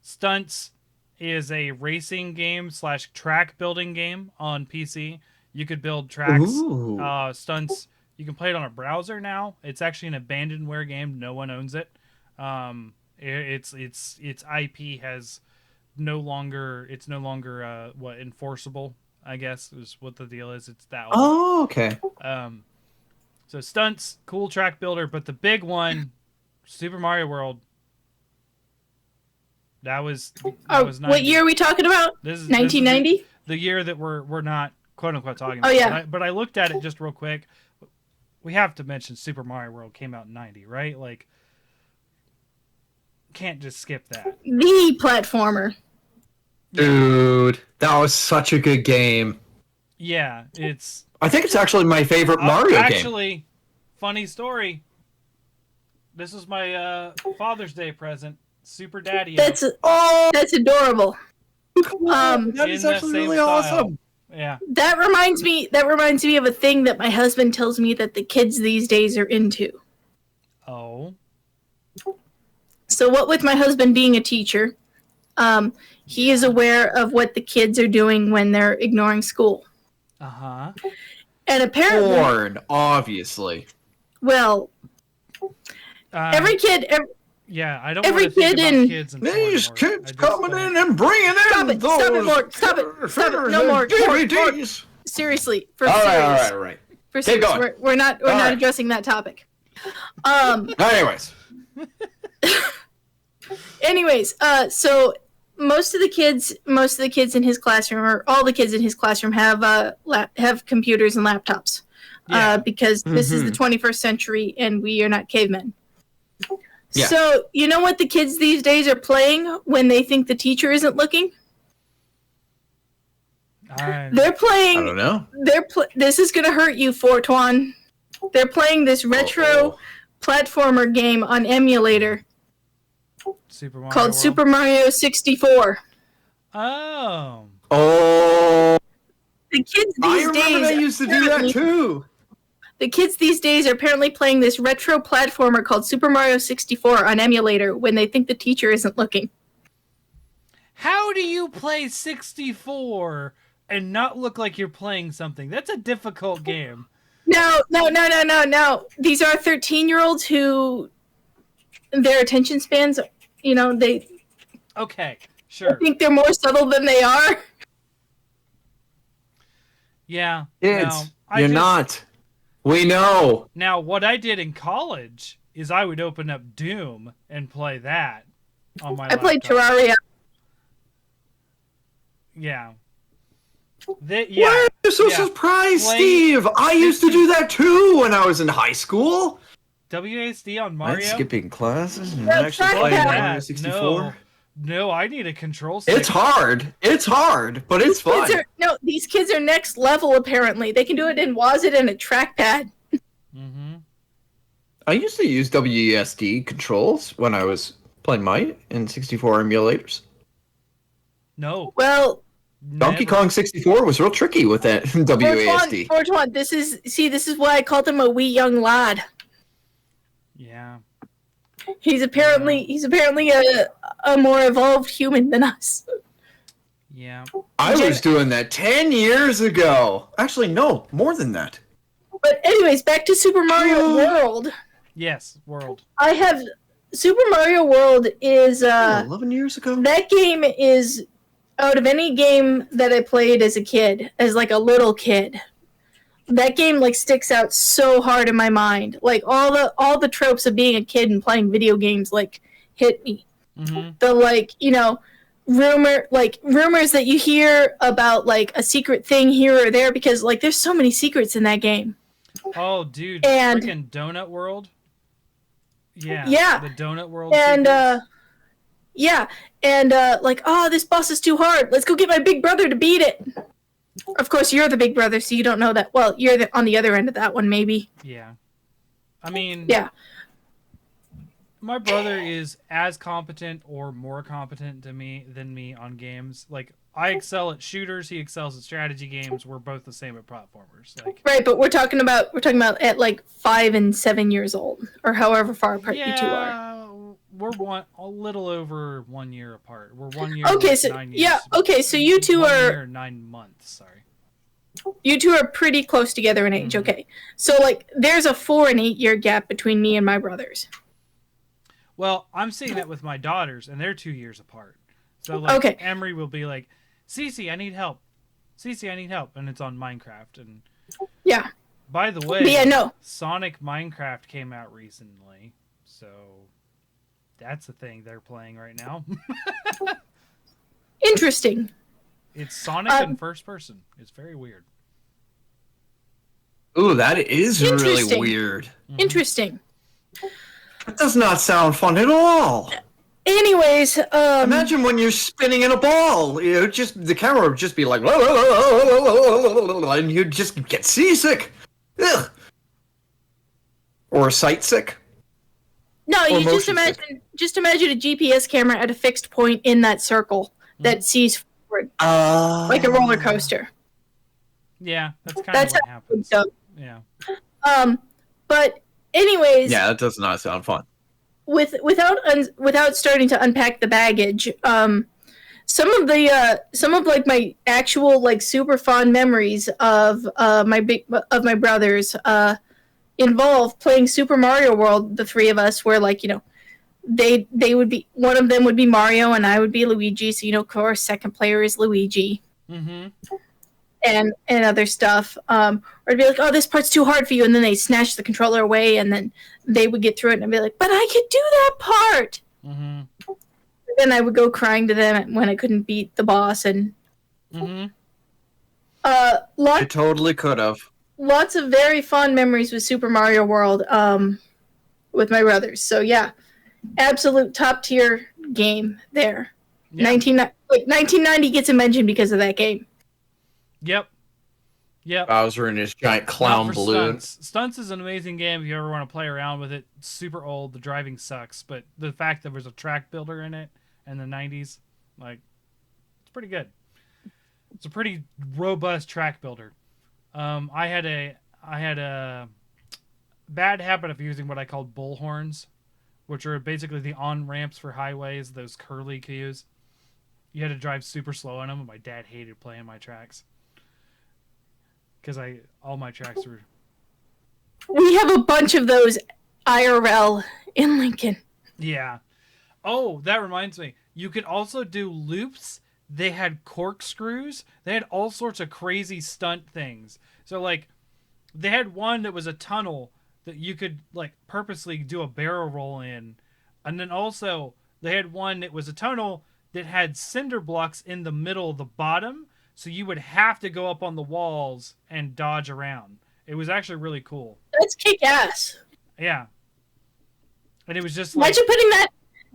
Stunts is a racing game / track building game on PC. You could build tracks, stunts. You can play it on a browser now. It's actually an abandonware game. No one owns it. Its IP has no longer enforceable, I guess is what the deal is. It's that old. Oh, okay. So Stunts, cool track builder, but the big one, Super Mario World. That was 90. What year are we talking about? This is 1990? The year that we're not quote unquote talking about. Oh yeah. But I looked at it just real quick. We have to mention Super Mario World came out in 90, right? Like, can't just skip that. The platformer. Dude, that was such a good game. Yeah, it's... I think it's actually my favorite Mario game. Actually, funny story. This is my Father's Day present. Super Daddy. That's adorable. That is actually really awesome. Yeah. That reminds me of a thing that my husband tells me that the kids these days are into. Oh. So what with my husband being a teacher, he is aware of what the kids are doing when they're ignoring school. Uh-huh. And apparently... Porn, obviously. Well, every kid... Yeah, I don't every want to think kid about in... kids and These porn, kids coming in and bringing in those... Stop it, Morg. Stop it. No more. DVDs. Seriously. All right. For Keep serious, going. we're not addressing that topic. Anyways, so most of the kids in his classroom, or all the kids in his classroom, have computers and laptops, because this is the 21st century and we are not cavemen. Yeah. So you know what the kids these days are playing when they think the teacher isn't looking? They're playing. I don't know. This is gonna hurt you, Fortuan. They're playing this retro platformer game on emulator. Called Super Mario 64. Oh. Oh. The kids these days. I used to do that too. The kids these days are apparently playing this retro platformer called Super Mario 64 on emulator when they think the teacher isn't looking. How do you play 64 and not look like you're playing something? That's a difficult game. No. These are 13-year-olds who their attention spans, they... Okay, sure. I think they're more subtle than they are. Yeah. Kids, you're not. We know. Now, what I did in college is I would open up Doom and play that on my laptop. I played Terraria. Yeah. Why are you so surprised, Steve? I used to do that too when I was in high school. WASD on Mario? Skipping classes and actually playing Mario 64? No, I need a control stick. It's hard, but it's fun. These kids are next level, apparently. They can do it in WASD and a trackpad. Mm-hmm. I used to use WASD controls when I was playing Might in 64 emulators. No. Well... Donkey Kong 64 was real tricky with that WASD. Fortuan, this is why I called him a wee young lad. Yeah. He's apparently a more evolved human than us. Yeah. I was doing that 10 years ago. Actually, no, more than that. But anyways, back to Super Mario World. Yes, World. I have Super Mario World is 11 years ago. That game is, out of any game that I played as a kid, as like a little kid, that game like sticks out so hard in my mind. Like all the tropes of being a kid and playing video games like hit me. Mm-hmm. The rumors that you hear about like a secret thing here or there, because like there's so many secrets in that game. Oh, dude! And freaking Donut World. Yeah. Yeah. The Donut World. And secrets. and like, oh, this boss is too hard. Let's go get my big brother to beat it. Of course, you're the big brother, so you don't know that. Well, you're on the other end of that one, maybe. Yeah. I mean, Yeah. my brother is as competent or more competent than me on games. Like, I excel at shooters, he excels at strategy games. We're both the same at platformers. Like, Right, but we're talking about at like 5 and 7 years old, or however far apart you two are. yeah, we're a little over 1 year apart. We're 1 year. Okay, like so 9 years. yeah, okay, so you two 1 are year, 9 months. Sorry. pretty close together in age. Okay, so like there's a 4 and 8 year gap between me and my brothers. Well, I'm seeing it with my daughters, and they're 2 years apart. So like, Okay. Emery will be like, "Cece, I need help. Cece, I need help," and it's on Minecraft. And Yeah, by the way, but yeah, no, Sonic Minecraft came out recently, so that's a thing they're playing right now. interesting. It's Sonic in first person. It's very weird. Ooh, that is really Interesting. weird. Interesting. That does not sound fun at all. Anyways, Imagine when you're spinning in a ball. You know, just the camera would just be like, and you'd just get seasick. Ugh. Or sight sick. no, or you motion just imagine a GPS camera at a fixed point in that circle that sees forward like a roller coaster. Yeah, that's kind That's of what happens. So, Yeah. but anyways, Yeah, that does not sound fun. without starting to unpack the baggage, some of like my actual like super fond memories of my brothers involve playing Super Mario World. The three of us were like, they would be, one of them would be Mario and I would be Luigi. So of course, second player is Luigi. Mm-hmm. And other stuff, or it'd be like, oh, this part's too hard for you, and then they snatch the controller away, and then they would get through it, and I'd be like, but I could do that part. Mm-hmm. And then I would go crying to them when I couldn't beat the boss, and Mm-hmm. You totally could have. lots of very fond memories with Super Mario World, with my brothers. So yeah, absolute top tier game there. Yeah. 1990 gets a mention because of that game. Yep. Bowser and his giant clown Not for balloon. Stunts. Stunts is an amazing game if you ever want to play around with it. It's super old. The driving sucks, but the fact that there's a track builder in it in the 90s, like, it's pretty good. It's a pretty robust track builder. I had a bad habit of using what I called bullhorns, which are basically the on ramps for highways. Those curly cues. You had to drive super slow on them, and my dad hated playing my tracks. Because all my tracks were... We have a bunch of those IRL in Lincoln. Yeah. Oh, that reminds me. You could also do loops. They had corkscrews. They had all sorts of crazy stunt things. So, like, they had one that was a tunnel that you could, like, purposely do a barrel roll in. And then also, they had one that was a tunnel that had cinder blocks in the middle of the bottom. So you would have to go up on the walls and dodge around. It was actually really cool. That's kick ass. Yeah. And it was just like...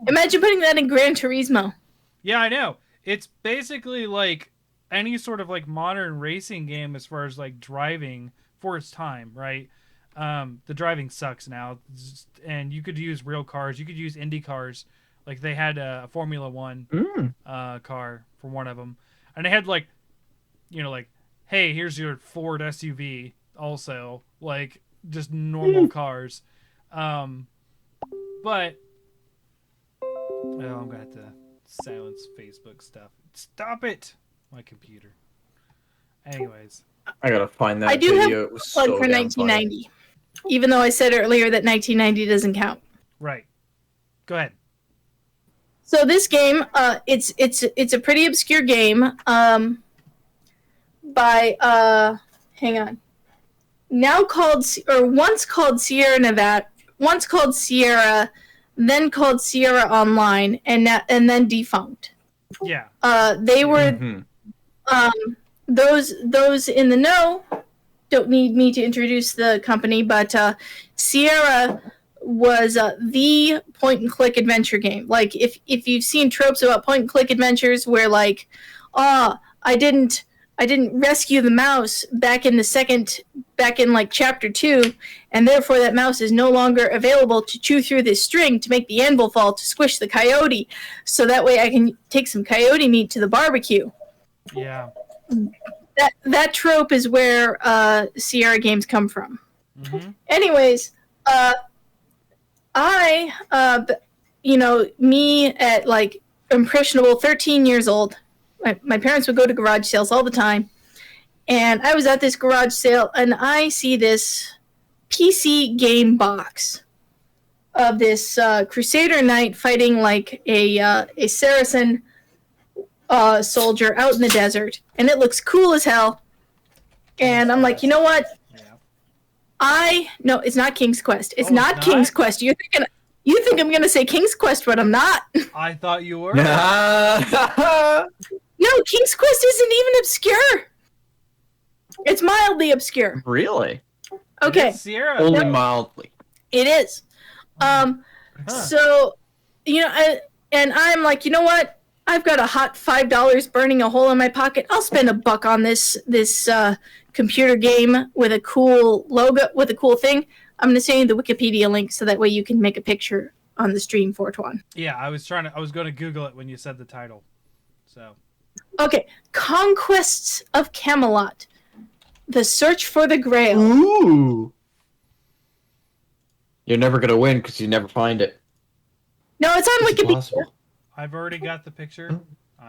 Imagine putting that in Gran Turismo. Yeah, I know. It's basically like any sort of like modern racing game as far as like driving for its time, right? The driving sucks now. And you could use real cars. You could use Indy cars. Like they had a Formula One car for one of them. And they had like, like, hey, here's your Ford SUV also. Like, just normal cars. But... Oh, I'm going to have to silence Facebook stuff. Stop it! My computer. Anyways. I gotta find that I do video. have It was a plug so for damn 1990. Even though I said earlier that 1990 doesn't count. Right. Go ahead. So this game, it's a pretty obscure game. By hang on. Now called, or once called Sierra Nevada, once called Sierra, then called Sierra Online, and then defunct. Yeah. They were funny. those in the know don't need me to introduce the company, but Sierra was the point and click adventure game. Like if you've seen tropes about point and click adventures where like, I didn't rescue the mouse back in like chapter 2, and therefore that mouse is no longer available to chew through this string to make the anvil fall to squish the coyote, so that way I can take some coyote meat to the barbecue. Yeah. That trope is where Sierra games come from. Mm-hmm. Anyways, me at like impressionable 13 years old, my parents would go to garage sales all the time, and I was at this garage sale, and I see this PC game box of this Crusader Knight fighting like a Saracen soldier out in the desert, and it looks cool as hell. And I'm like, you know what? No, it's not King's Quest. It's not King's Quest. You think I'm gonna say King's Quest, but I'm not. I thought you were. No, King's Quest isn't even obscure. It's mildly obscure. Really? Okay. Sierra. Only mildly. It is. So, and I'm like, you know what? I've got a hot $5 burning a hole in my pocket. I'll spend $1 on this computer game with a cool logo, with a cool thing. I'm going to send you the Wikipedia link so that way you can make a picture on the stream, Fortuan. Yeah, I was going to Google it when you said the title. So. Okay. Conquests of Camelot. The Search for the Grail. Ooh. You're never going to win because you never find it. No, it's on Wikipedia. I've already got the picture.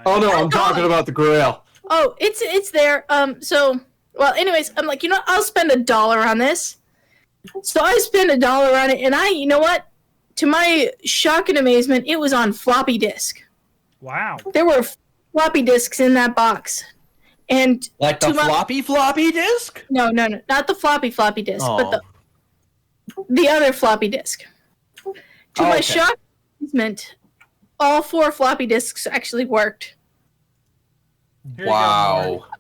Oh no, I'm talking about the Grail. Oh, it's there. Anyways, I'm like, I'll spend $1 on this. So I spend $1 on it, and you know what? To my shock and amazement, it was on floppy disk. Wow. There were floppy disks in that box. And like the floppy disk? No, not the floppy disk, but the other floppy disk. To my shock and amazement, all 4 floppy disks actually worked. Here wow. You go, Mark.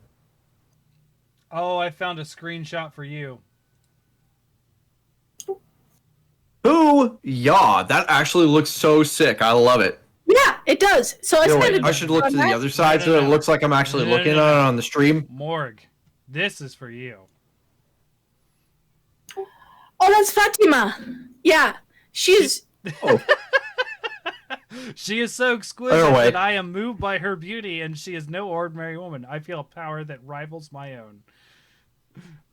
Oh, I found a screenshot for you. Ooh, yeah, that actually looks so sick. I love it. Yeah, it does. So I should look to the other side so it looks like I'm actually looking at it on the stream. Morg, this is for you. Oh, that's Fatima. Yeah, she's... Oh. She is so exquisite that I am moved by her beauty, and she is no ordinary woman. I feel a power that rivals my own.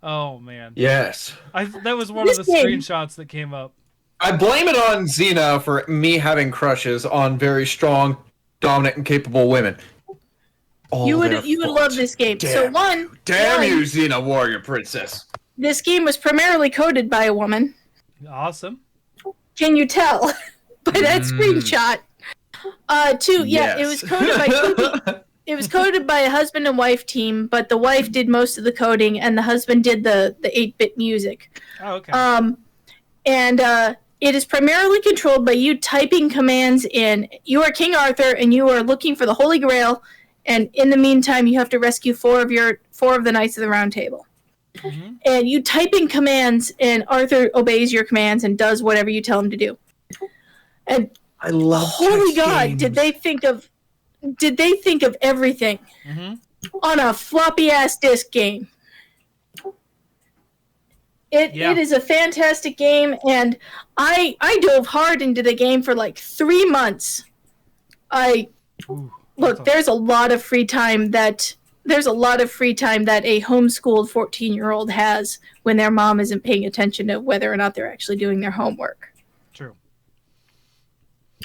Oh, man. Yes. That was one of the screenshots that came up. I blame it on Xena for me having crushes on very strong, dominant, and capable women. You would love this game. Damn you, Xena Warrior Princess. This game was primarily coded by a woman. Awesome. Can you tell by that screenshot? Yes. It was coded by it was coded by a husband and wife team, but the wife did most of the coding and the husband did the 8-bit music. Oh, okay. It is primarily controlled by you typing commands in. You are King Arthur, and you are looking for the Holy Grail, and in the meantime, you have to rescue 4 of the Knights of the Round Table. Mm-hmm. And you type in commands, and Arthur obeys your commands and does whatever you tell him to do. And I love. Holy God! Games. Did they think of everything on a floppy ass disk game? It is a fantastic game, and I dove hard into the game for like 3 months. There's a lot of free time that a homeschooled 14-year-old has when their mom isn't paying attention to whether or not they're actually doing their homework. True.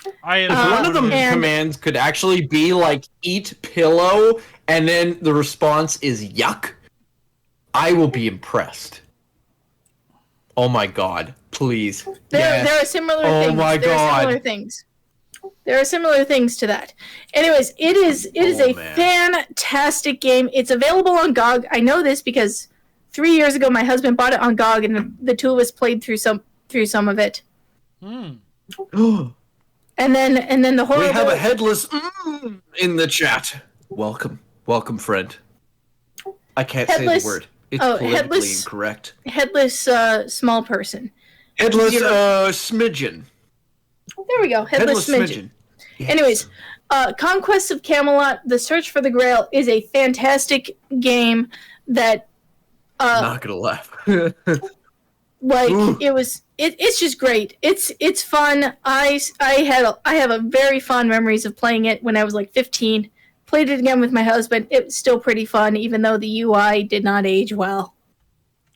If one of the commands could actually be like eat pillow, and then the response is yuck, I will be impressed. Oh my God! Please. There are similar things. Oh my God! There are similar things to that. Anyways, it is a fantastic game. It's available on GOG. I know this because 3 years ago my husband bought it on GOG, and the two of us played through some of it. And then the horrible. We have a headless in the chat. Welcome, friend. I can't say the word. It's politically incorrect. Headless small person. Headless Zero. Smidgen. There we go. Headless Smidgen. Yes. Anyways, Conquest of Camelot: The Search for the Grail is a fantastic game that, Not gonna laugh. like, Ooh. it's just great. It's fun. I have a very fond memories of playing it when I was like 15. Played it again with my husband. It was still pretty fun, even though the UI did not age well.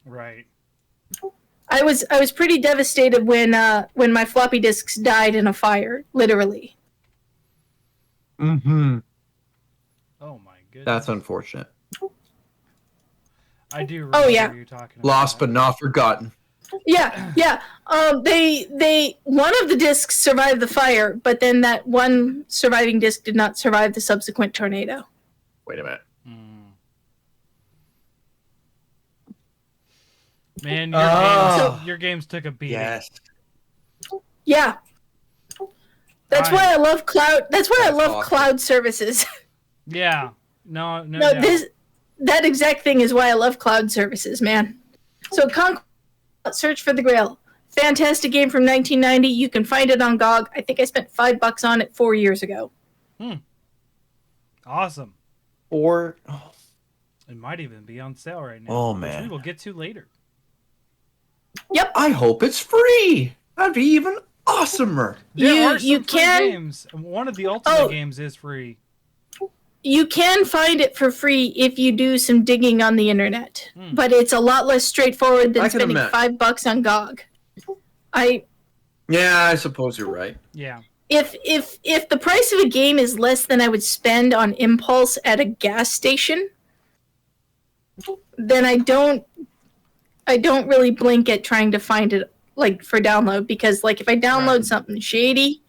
Right. I was pretty devastated when my floppy disks died in a fire, literally. Mm-hmm. Oh my goodness. That's unfortunate. I do remember Oh, yeah. you talking about Lost that. but not forgotten. Yeah. They one of the discs survived the fire, but then that one surviving disc did not survive the subsequent tornado. Wait a minute. Man, Oh. your games took a beating. Yes. Yeah. That's I- why I love cloud. That's why I That's love awesome. cloud services. Yeah. No No, doubt. that exact thing is why I love cloud services, man. So, Search for the Grail, fantastic game from 1990. You can find it on GOG. I think I spent $5 on it 4 years ago. Awesome. Or It might even be on sale right now. Oh, which man. we will get to later. Yep. I hope it's free. That'd be even awesomer. There are You some free can games. One of the Ultimate Oh. games is free. you can find it for free if you do some digging on the internet, but it's a lot less straightforward than I can spending imagine. $5 on GOG. Yeah, I suppose you're right. Yeah. If the price of a game is less than I would spend on Impulse at a gas station, then I don't really blink at trying to find it like for download, because like if I download Right. something shady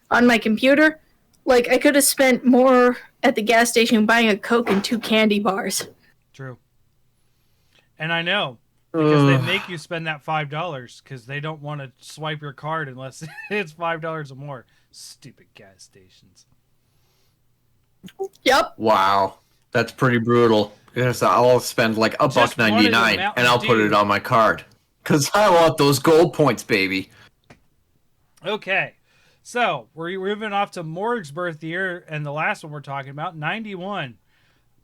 on my computer, like I could have spent more at the gas station buying a Coke and 2 candy bars. True. And I know because they Ugh. make you spend that $5 because they don't want to swipe your card unless it's $5 or more. Stupid gas stations. Yep. Wow, that's pretty brutal. Because I'll spend like Just wanted a $1.99 Mountain and I'll put Dew. it on my card. Because I want those gold points, baby. Okay. So we're moving off to Morg's birth year, and the last one we're talking about, 91.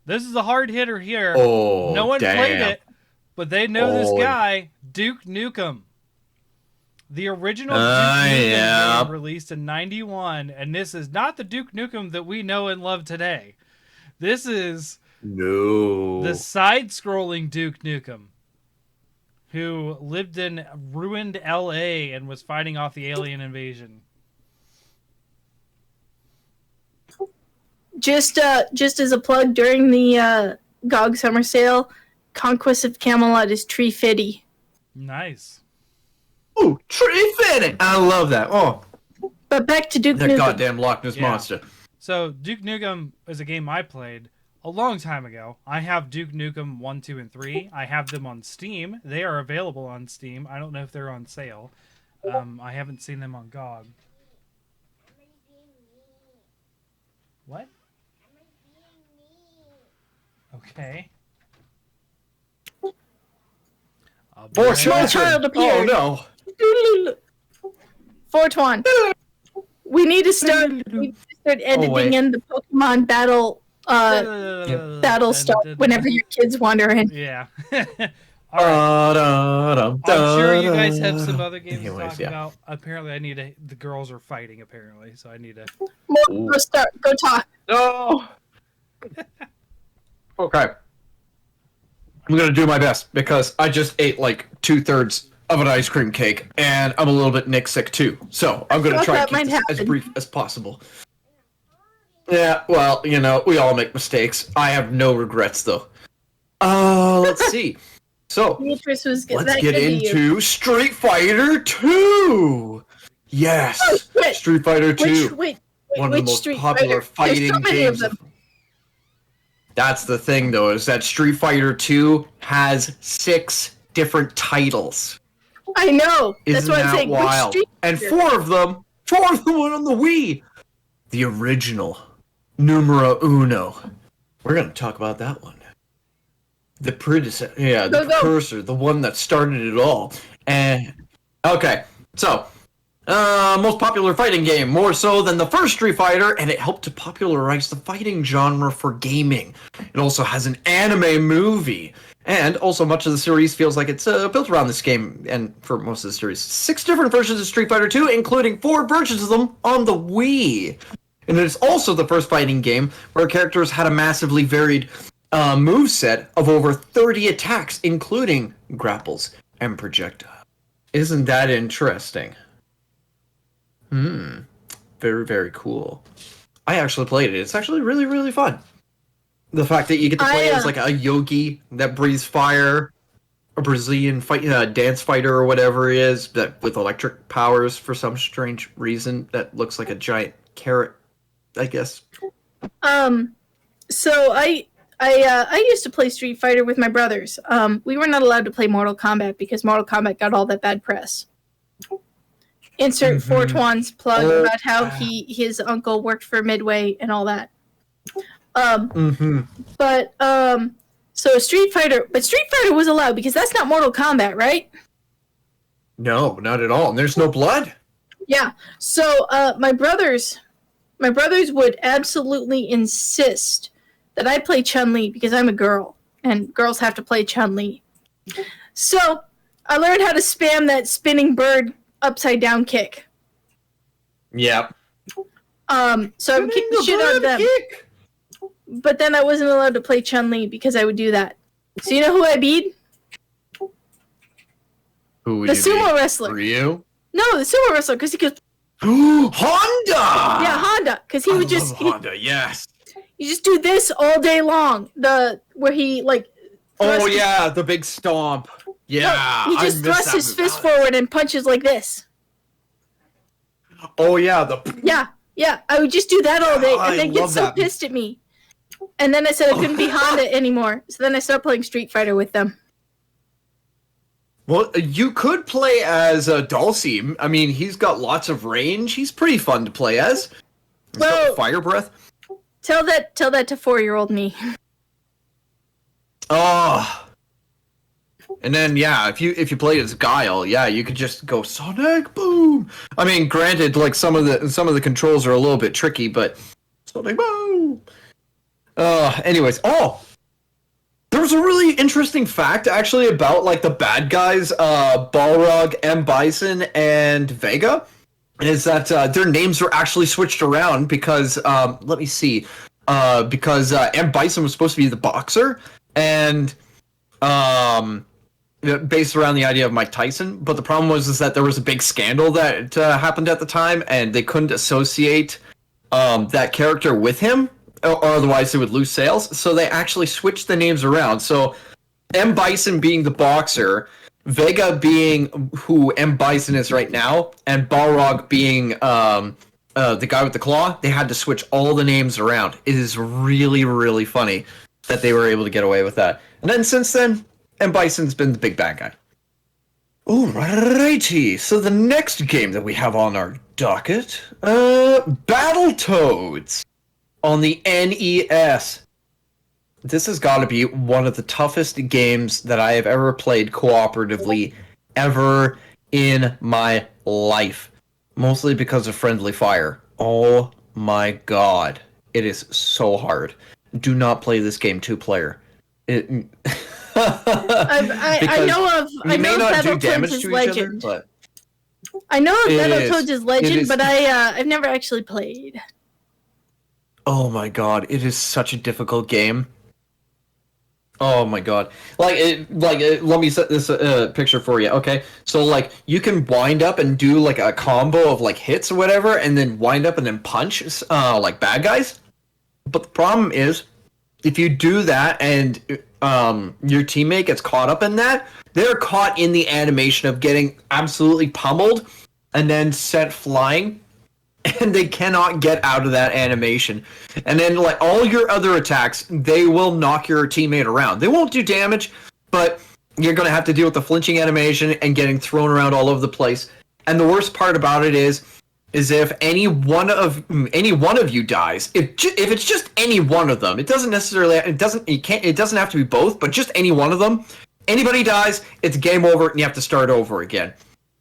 This is a hard hitter here. Oh, No one damn. played it, but they know this Oh. guy, Duke Nukem. The original Duke yeah. Nukem game released in 91, and this is not the Duke Nukem that we know and love today. This is No. the side-scrolling Duke Nukem, who lived in ruined LA and was fighting off the alien invasion. Just as a plug, during the GOG summer sale, Conquest of Camelot is tree fitty. Nice. Ooh, tree fitting. I love that. Oh, But back to Duke that Nukem. goddamn Loch Ness Yeah. monster. So Duke Nukem is a game I played a long time ago. I have Duke Nukem 1, 2, and 3. I have them on Steam. They are available on Steam. I don't know if they're on sale. I haven't seen them on GOG. What? Okay. I'll be More right Small back. child Oh appeared. no. Fortuan. We need to start editing wait. in the Pokemon battle stuff whenever your kids wander in. Yeah. All right. I'm sure you guys have some other games to Anyways, talk yeah. about. Apparently, I need to. The girls are fighting. Apparently, so I need to. Go start. Go talk. No. Okay. I'm gonna do my best because I just ate like 2/3 of an ice cream cake and I'm a little bit Nick sick too. So I'm gonna thought try that to keep might this as happen. brief as possible. Yeah, well, you know, we all make mistakes. I have no regrets though. Let's see. So Beatrice was good. let's That get could be you. into Street Fighter 2. Yes, Oh, shit. Street Fighter 2. Which One of the most Street popular Fighter? There's fighting so many of games. them. That's the thing, though, is that Street Fighter 2 has 6 different titles. I know. That's Isn't what I'm that saying. wild? Which Street And Fighter? four of them were on the Wii. The original, numero uno. We're gonna talk about that one. The predecessor, yeah, the Go, go. precursor, the one that started it all. And Okay, so most popular fighting game, more so than the first Street Fighter, and it helped to popularize the fighting genre for gaming. It also has an anime movie, and also much of the series feels like it's built around this game, and for most of the series. 6 different versions of Street Fighter 2, including 4 versions of them on the Wii. And it is also the first fighting game where characters had a massively varied moveset of over 30 attacks, including grapples and projectiles. Isn't that interesting? Very, very cool. I actually played it. It's actually really, really fun. The fact that you get to play as like a yogi that breathes fire, a Brazilian dance fighter or whatever it is, that with electric powers for some strange reason that looks like a giant carrot, I guess. So I used to play Street Fighter with my brothers. We were not allowed to play Mortal Kombat because Mortal Kombat got all that bad press. Insert Fortuan's plug about how his uncle worked for Midway and all that. But so Street Fighter was allowed because that's not Mortal Kombat, right? No, not at all. And there's no blood. Yeah. So my brothers would absolutely insist that I play Chun-Li because I'm a girl and girls have to play Chun-Li. So I learned how to spam that spinning bird upside down kick. Yep. So I would kick the shit out of them. But then I wasn't allowed to play Chun-Li because I would do that. So you know who I beat? Who would the you sumo be? wrestler. Ryu? No, the sumo wrestler because he goes Honda! Yeah, Honda, because he would just Honda, yes. you just do this all day long. Where he like Oh yeah, the big stomp. Yeah, he just thrusts his fist forward and punches like this. Oh yeah, Yeah, I would just do that all day and then get love so that. pissed at me. And then I said I couldn't be Honda anymore. So then I started playing Street Fighter with them. Well, you could play as Dulcie. I mean, he's got lots of range. He's pretty fun to play as. He's got fire breath. Tell that to 4-year-old me. Oh. And then yeah, if you play as Guile, yeah, you could just go Sonic Boom. I mean, granted, like some of the controls are a little bit tricky, but Sonic Boom. Anyways, there was a really interesting fact actually about like the bad guys, Balrog, M. Bison, and Vega, is that their names were actually switched around because let me see, because M. Bison was supposed to be the boxer and based around the idea of Mike Tyson, but the problem was that there was a big scandal that happened at the time, and they couldn't associate that character with him, or otherwise they would lose sales. So they actually switched the names around. So M. Bison being the boxer, Vega being who M. Bison is right now, and Balrog being the guy with the claw, they had to switch all the names around. It is really, really funny that they were able to get away with that. And then since then, M. Bison's been the big bad guy. Alrighty, so the next game that we have on our docket, Battletoads on the NES. This has got to be one of the toughest games that I have ever played cooperatively ever in my life. Mostly because of friendly fire. Oh my god. It is so hard. Do not play this game 2-player. I know Battletoads is legend. I know Battletoads is legend, but I've never actually played. Oh my god, it is such a difficult game. Oh my god. Let me set this picture for you, okay? So, like, you can wind up and do, like, a combo of, like, hits or whatever, and then wind up and then punch, like, bad guys. But the problem is, if you do that and your teammate gets caught up in that, they're caught in the animation of getting absolutely pummeled and then sent flying, and they cannot get out of that animation. And then, like, all your other attacks, they will knock your teammate around. They won't do damage, but you're going to have to deal with the flinching animation and getting thrown around all over the place. And the worst part about it is if any one of you dies, if it's just any one of them, it doesn't have to be both, but just any one of them. Anybody dies, it's game over, and you have to start over again.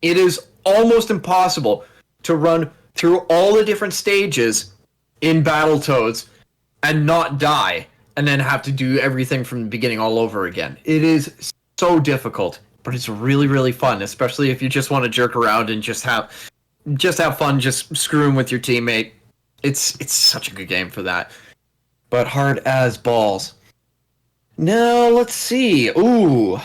It is almost impossible to run through all the different stages in Battletoads and not die, and then have to do everything from the beginning all over again. It is so difficult, but it's really, really fun, especially if you just want to jerk around and just have fun, just screwing with your teammate. It's such a good game for that. But hard as balls. Now, let's see. Ooh.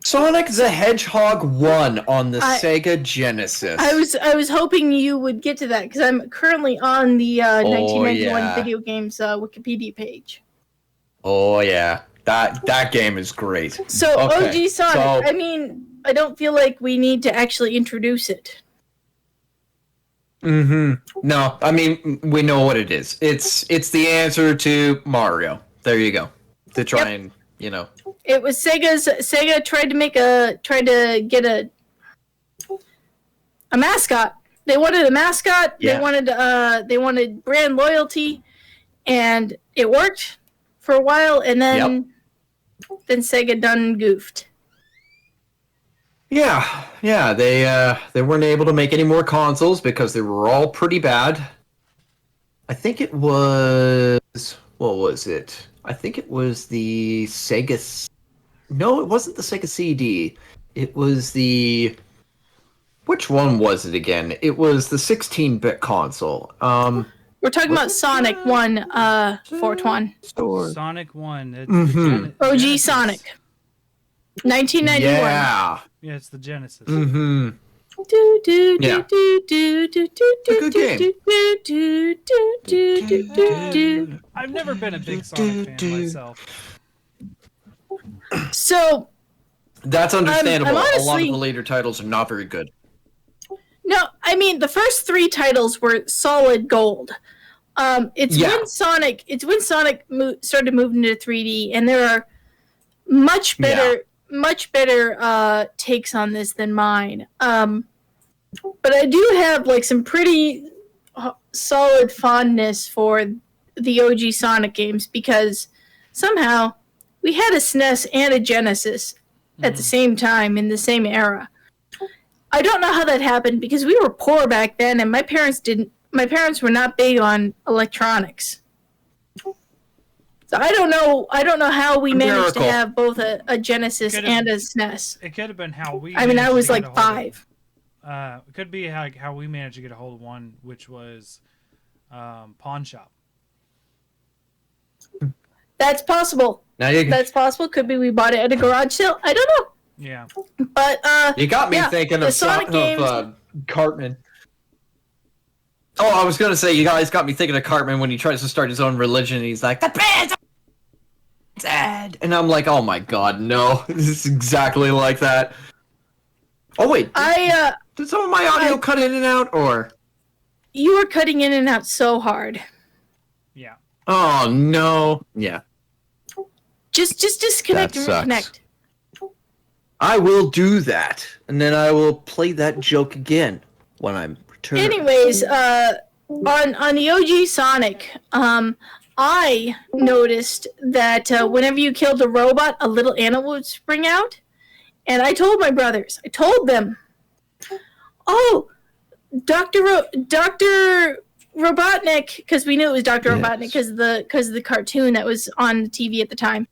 Sonic the Hedgehog 1 on the Sega Genesis. I was hoping you would get to that because I'm currently on the 1991 video games Wikipedia page. Oh yeah, that game is great. So Okay, OG Sonic. I mean, I don't feel like we need to actually introduce it. No, I mean we know what it is. It's the answer to Mario. There you go. To try and It was Sega tried to get a mascot. They wanted a mascot. Yeah. They wanted brand loyalty, and it worked for a while, and then Sega done goofed. Yeah. They weren't able to make any more consoles because they were all pretty bad. I think it was what was it? I think it was the Sega. No, it wasn't the Sega CD. It was the. Which one was it again? It was the 16-bit console. We're talking about Sonic 1, Fortuan. Sonic 1. It's Mhm. OG Genesis. Sonic. 1991. Yeah. Yeah, it's the Genesis. Mm-hmm. Yeah. I've never been a big Sonic fan myself. So That's understandable. I'm A lot honestly- of the later titles are not very good. no, I mean the first 3 titles were solid gold. It's when Sonic started moving into 3D, and there are much better takes on this than mine. But I do have like some pretty solid fondness for the OG Sonic games because somehow we had a SNES and a Genesis at the same time in the same era. I don't know how that happened because we were poor back then, and my parents were not big on electronics. So I don't know how we managed to Miracle. have both a Genesis and a SNES. It could have been how we. I mean, I managed was to get like a hold of- 5. It could be how we managed to get a hold of one, which was Pawn Shop. That's possible. Now you, That's possible. Could be we bought it at a garage sale. I don't know. Yeah. But you got me thinking the of Sonic games. Cartman. Oh, I was gonna say you guys got me thinking of Cartman when he tries to start his own religion. And he's like, "The band's dead," and I'm like, "Oh my god, no! This is exactly like that." Oh wait, did some of my audio cut in and out, or? You were cutting in and out so hard. Yeah. Oh no! Yeah, Just disconnect That and sucks. reconnect. I will do that, and then I will play that joke again when I'm returned. Anyways, on the OG Sonic, I noticed that whenever you killed a robot, a little animal would spring out. And I told my brothers, I told them, "Oh, Dr. Robotnik," because we knew it was Dr. Yes. Robotnik because of the cartoon that was on the TV at the time.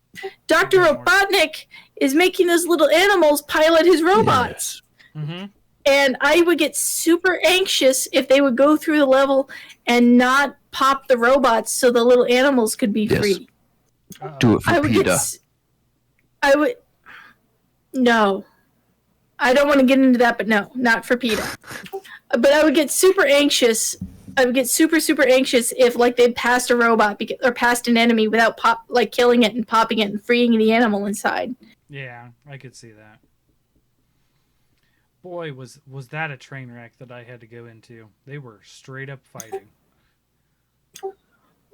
Dr. Robotnik is making those little animals pilot his robots. Mm-hmm. And I would get super anxious if they would go through the level and not pop the robots so the little animals could be Yes. free. Do it for I would PETA. I would. No. I don't want to get into that, but no, not for PETA. But I would get super anxious. I would get super, super anxious if like they passed a robot or passed an enemy without killing it and popping it and freeing the animal inside. Yeah, I could see that. Boy, was that a train wreck that I had to go into. They were straight up fighting.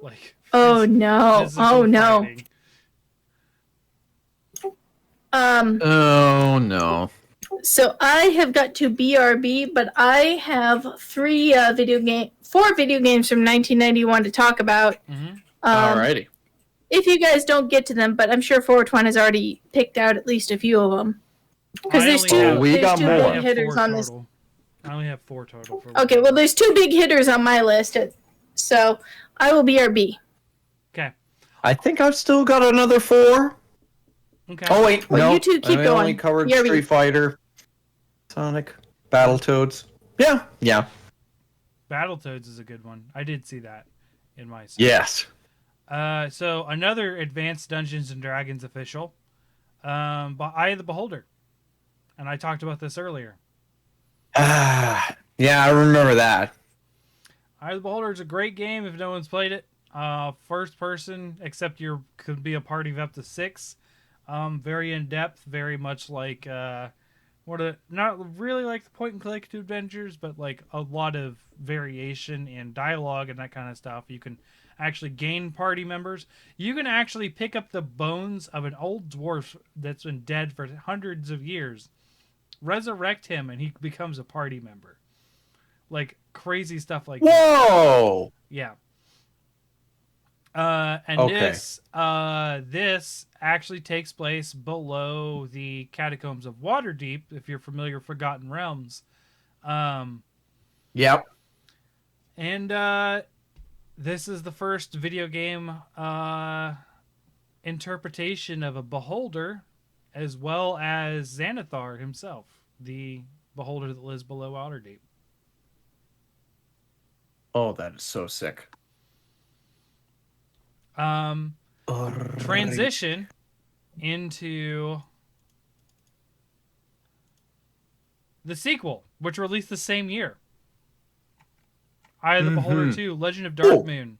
Like Oh no! physical Oh no! fighting. Oh no! So I have got to BRB, but I have 4 video games from 1991 to talk about. Mhm. Alrighty. If you guys don't get to them, but I'm sure 420 has already picked out at least a few of them. Because I there's only two, have- we there's got two more. I big have hitters 4 on this. total. I only have 4 total. For Okay, well, there's 2 big hitters on my list, so I will be RB. Okay. I think I've still got another 4. Okay. Oh wait, Well, no. you two keep I going. only covered You're- Street Fighter, Sonic, Battletoads. Yeah. Battletoads is a good one. I did see that in my. Yes. So another Advanced Dungeons and Dragons official, Eye of the Beholder, and I talked about this earlier. Yeah, I remember that. Eye of the Beholder is a great game if no one's played it. First person, except you could be a party of up to 6. Very in depth, very much like not really like the point and click to adventures, but like a lot of variation in dialogue and that kind of stuff. You can actually gain party members. You can actually pick up the bones of an old dwarf that's been dead for hundreds of years, resurrect him, and he becomes a party member. Like crazy stuff like that. Whoa! Yeah. And Okay. this actually takes place below the catacombs of Waterdeep, if you're familiar with Forgotten Realms. Yep. And this is the first video game interpretation of a beholder, as well as Xanathar himself, the beholder that lives below Waterdeep. Oh, that is so sick. Transition into the sequel, which released the same year. Eye of the Beholder 2, Legend of Darkmoon.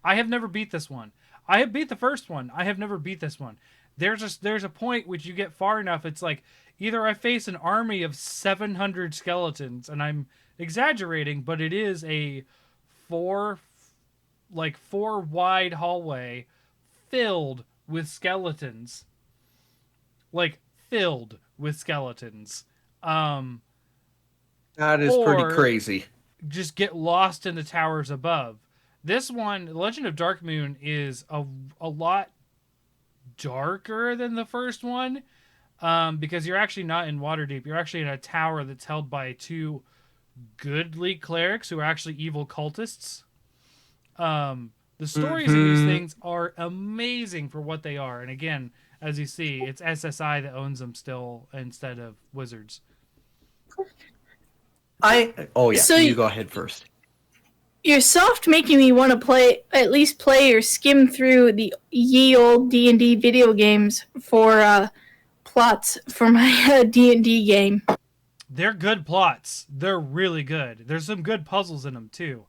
I have never beat this one. I have beat the first one. I have never beat this one. There's a point which you get far enough, it's like either I face an army of 700 skeletons, and I'm exaggerating, but it is a 4 wide hallway filled with skeletons. Like filled with skeletons. That is Or- pretty crazy. Just get lost in the towers above. This one, Legend of Darkmoon, is a lot darker than the first one, because you're actually not in Waterdeep. You're actually in a tower that's held by 2 goodly clerics who are actually evil cultists. The stories of these things are amazing for what they are, and again, as you see, it's SSI that owns them still instead of Wizards. So you go ahead first. You're soft making me want to at least play or skim through the ye old D&D video games for plots for my D&D game. They're good plots. They're really good. There's some good puzzles in them too.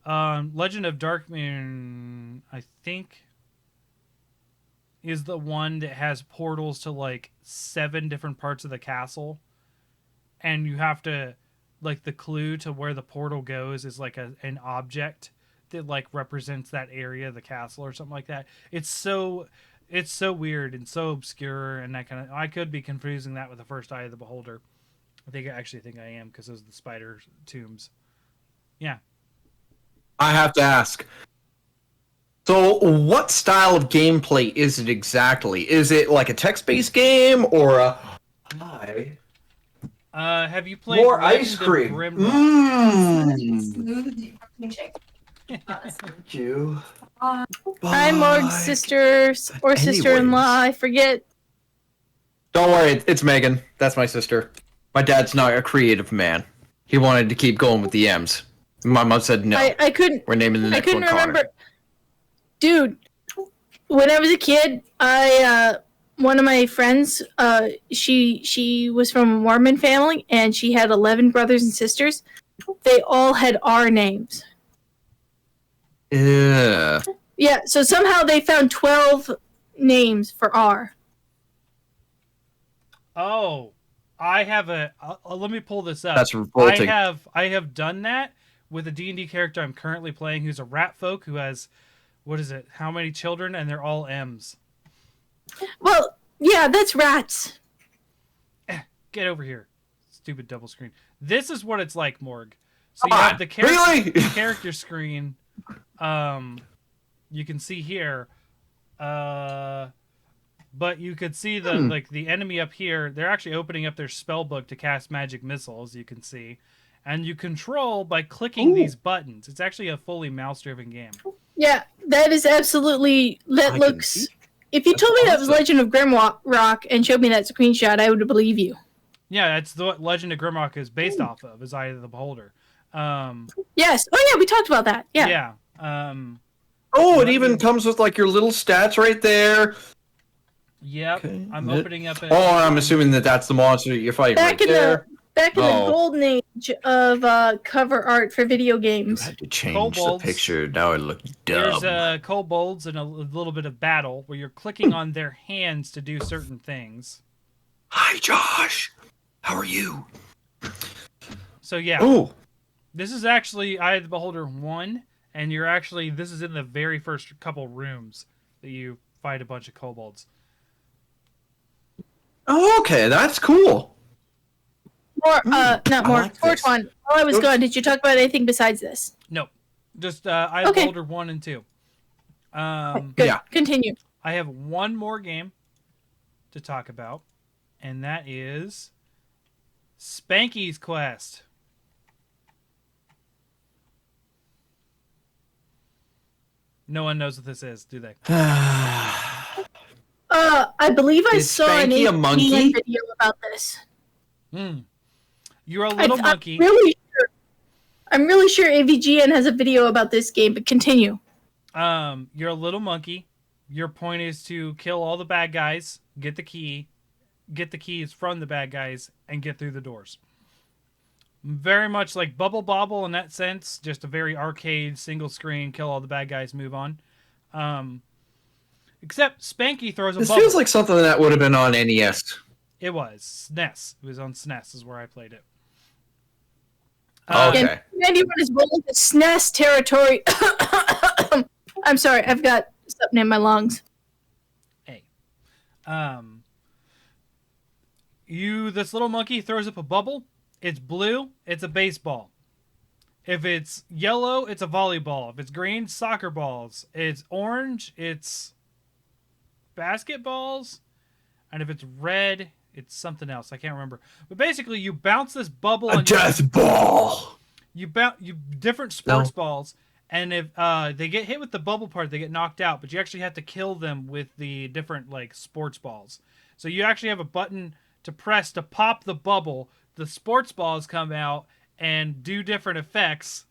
Legend of Darkmoon, I think, is the one that has portals to like 7 different parts of the castle, and you have to, like, the clue to where the portal goes is like an object that like represents that area of the castle or something like that. It's so weird and so obscure, and that kind of, I could be confusing that with the first Eye of the Beholder. I actually think I am, because those are the spider tombs. Yeah. I have to ask. So, what style of gameplay is it exactly? Is it like a text-based game or a? Hi. Have you played More Legend ice of cream. Grimrock? Thank you. I'm Morg's sister or sister-in-law. I forget. Don't worry, it's Megan. That's my sister. My dad's not a creative man. He wanted to keep going with the M's. My mom said no. I couldn't. We're naming the I next couldn't one Connor. remember. Dude, when I was a kid, one of my friends, she was from a Mormon family, and she had 11 brothers and sisters. They all had R names. Yeah. Yeah, so somehow they found 12 names for R. Oh, I have let me pull this up. That's revolting. I have done that with a D&D character I'm currently playing, who's a rat folk who has, what is it? How many children? And they're all M's. Well, yeah, that's rats. Get over here, stupid double screen. This is what it's like, Morg. So you Come have on, the character, really? character screen. You can see here. But you could see the enemy up here. They're actually opening up their spell book to cast magic missiles. You can see, and you control by clicking these buttons. It's actually a fully mouse-driven game. Yeah, that is absolutely. That looks. If you told me that was Legend of Grimrock and showed me that screenshot, I would believe you. Yeah, that's what Legend of Grimrock is based off of. Is Eye of the Beholder. Yes. Oh yeah, we talked about that. Yeah. Yeah. It even comes with like your little stats right there. Yep. Okay. I'm opening up. I'm assuming that's the monster that you're fighting Back right there. Back in the golden age of cover art for video games. I had to change Kobolds. the picture. Now it looks dumb. There's kobolds and a little bit of battle where you're clicking on their hands to do certain things. Hi, Josh. How are you? So yeah. Oh. This is actually Eye of the Beholder 1, and this is in the very first couple rooms that you fight a bunch of kobolds. Oh, okay, that's cool. Not more. like this. Fortune, while I was gone, did you talk about anything besides this? No. Just Eye of the Beholder 1 and 2. Good. Yeah. Continue. I have one more game to talk about, and that is Spanky's Quest. No one knows what this is, do they? I believe I Is saw an Spanky a monkey? AVGN video about this. You're a little monkey. I'm really sure AVGN has a video about this game, but continue. You're a little monkey. Your point is to kill all the bad guys, get the keys from the bad guys, and get through the doors. Very much like Bubble Bobble in that sense, just a very arcade, single screen, kill all the bad guys, move on. Except Spanky throws a This bubble. feels like something that would have been on NES. It was. SNES. It was on SNES is where I played it. Okay. And 91 is rolling the SNES territory. I'm sorry, I've got something in my lungs. Hey. This little monkey throws up a bubble. It's blue, it's a baseball. If it's yellow, it's a volleyball. If it's green, soccer balls. It's orange, it's basketballs. And if it's red, it's something else. I can't remember. But basically, you bounce this bubble on death ball. You different sports balls, and if they get hit with the bubble part, they get knocked out. But you actually have to kill them with the different like sports balls. So you actually have a button to press to pop the bubble. The sports balls come out and do different effects.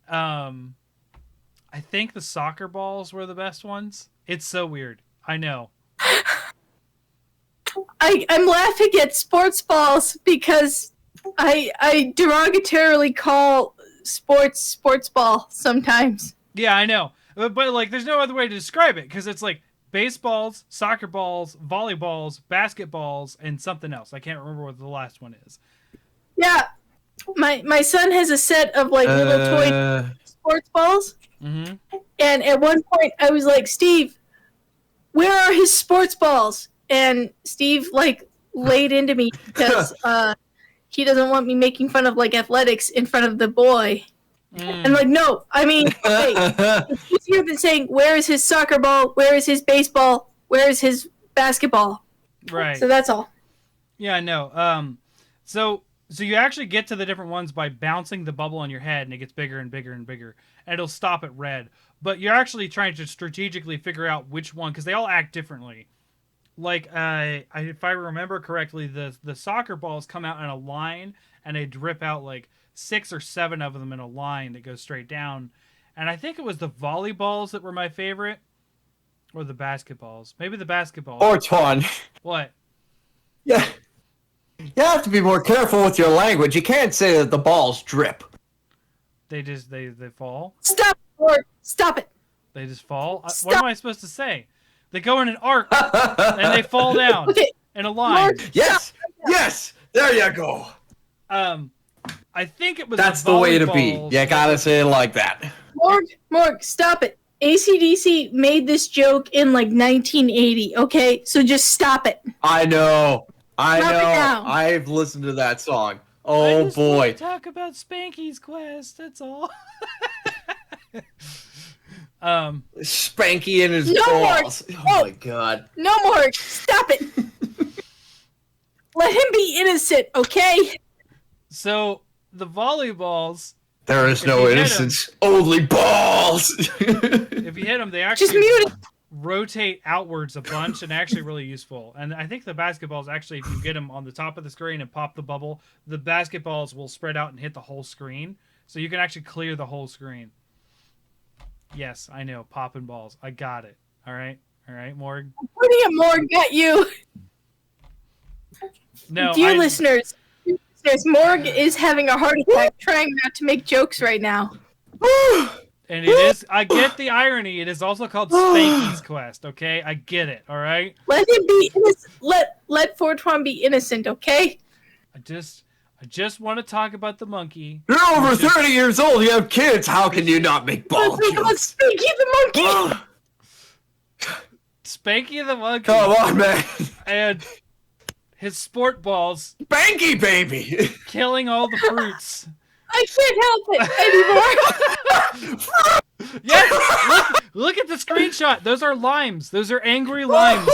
I think the soccer balls were the best ones. It's so weird. I know. I'm laughing at sports balls because I derogatorily call sports ball sometimes. Yeah, I know. But like, there's no other way to describe it because it's like baseballs, soccer balls, volleyballs, basketballs, and something else. I can't remember what the last one is. Yeah, my son has a set of like little toy sports balls, and at one point I was like, Steve, where are his sports balls? And Steve like laid into me because he doesn't want me making fun of like athletics in front of the boy. And like, no, I mean, hey, it's easier than saying, where is his soccer ball? Where is his baseball? Where is his basketball? Right. So that's all. Yeah, I know. So you actually get to the different ones by bouncing the bubble on your head, and it gets bigger and bigger and bigger, and it'll stop at red. But you're actually trying to strategically figure out which one, because they all act differently. Like, if I remember correctly, the soccer balls come out in a line, and they drip out like 6 or 7 of them in a line that goes straight down. And I think it was the volleyballs that were my favorite, or the basketballs. Maybe the basketballs. Orton. What? Yeah. You have to be more careful with your language. You can't say that the balls drip. They fall. Stop, Lord. Stop it. They just fall. What Stop. am I supposed to say? They go in an arc and they fall down Okay. in a line. Yes. Yes. There you go. I think it was. That's the way to be. volleyballs. You gotta say it like that. Morg, stop it. AC/DC made this joke in like 1980, okay? So just stop it. I know. I Drop it know. down. I've listened to that song. I Oh just boy. want to talk about Spanky's Quest. That's all. Spanky in his No more. balls. Oh my god. No more. Stop it. Let him be innocent, okay? So the volleyballs, There is If no you hit him- innocence, only balls. if you hit them, they Just actually mute it. rotate outwards a bunch and actually really useful. And I think the basketballs actually, if you get them on the top of the screen and pop the bubble, the basketballs will spread out and hit the whole screen. So you can actually clear the whole screen. Yes, I know. Popping balls. I got it. All right, Morg. Putting a morgue at you. No, Dear listeners, Morg is having a heart attack trying not to make jokes right now. and it is. I get the irony. It is also called Spanky's Quest. Okay, I get it. All right. Let him be innocent. Let Fortran be innocent, okay? I just want to talk about the monkey. You're over 30 years old. You have kids. How can you not make ball Let's jokes? Spanky the monkey. Spanky the monkey Come on, man. and his sport balls Spanky baby. killing all the fruits. I can't help it anymore. Yes, look at the screenshot. Those are limes. Those are angry limes.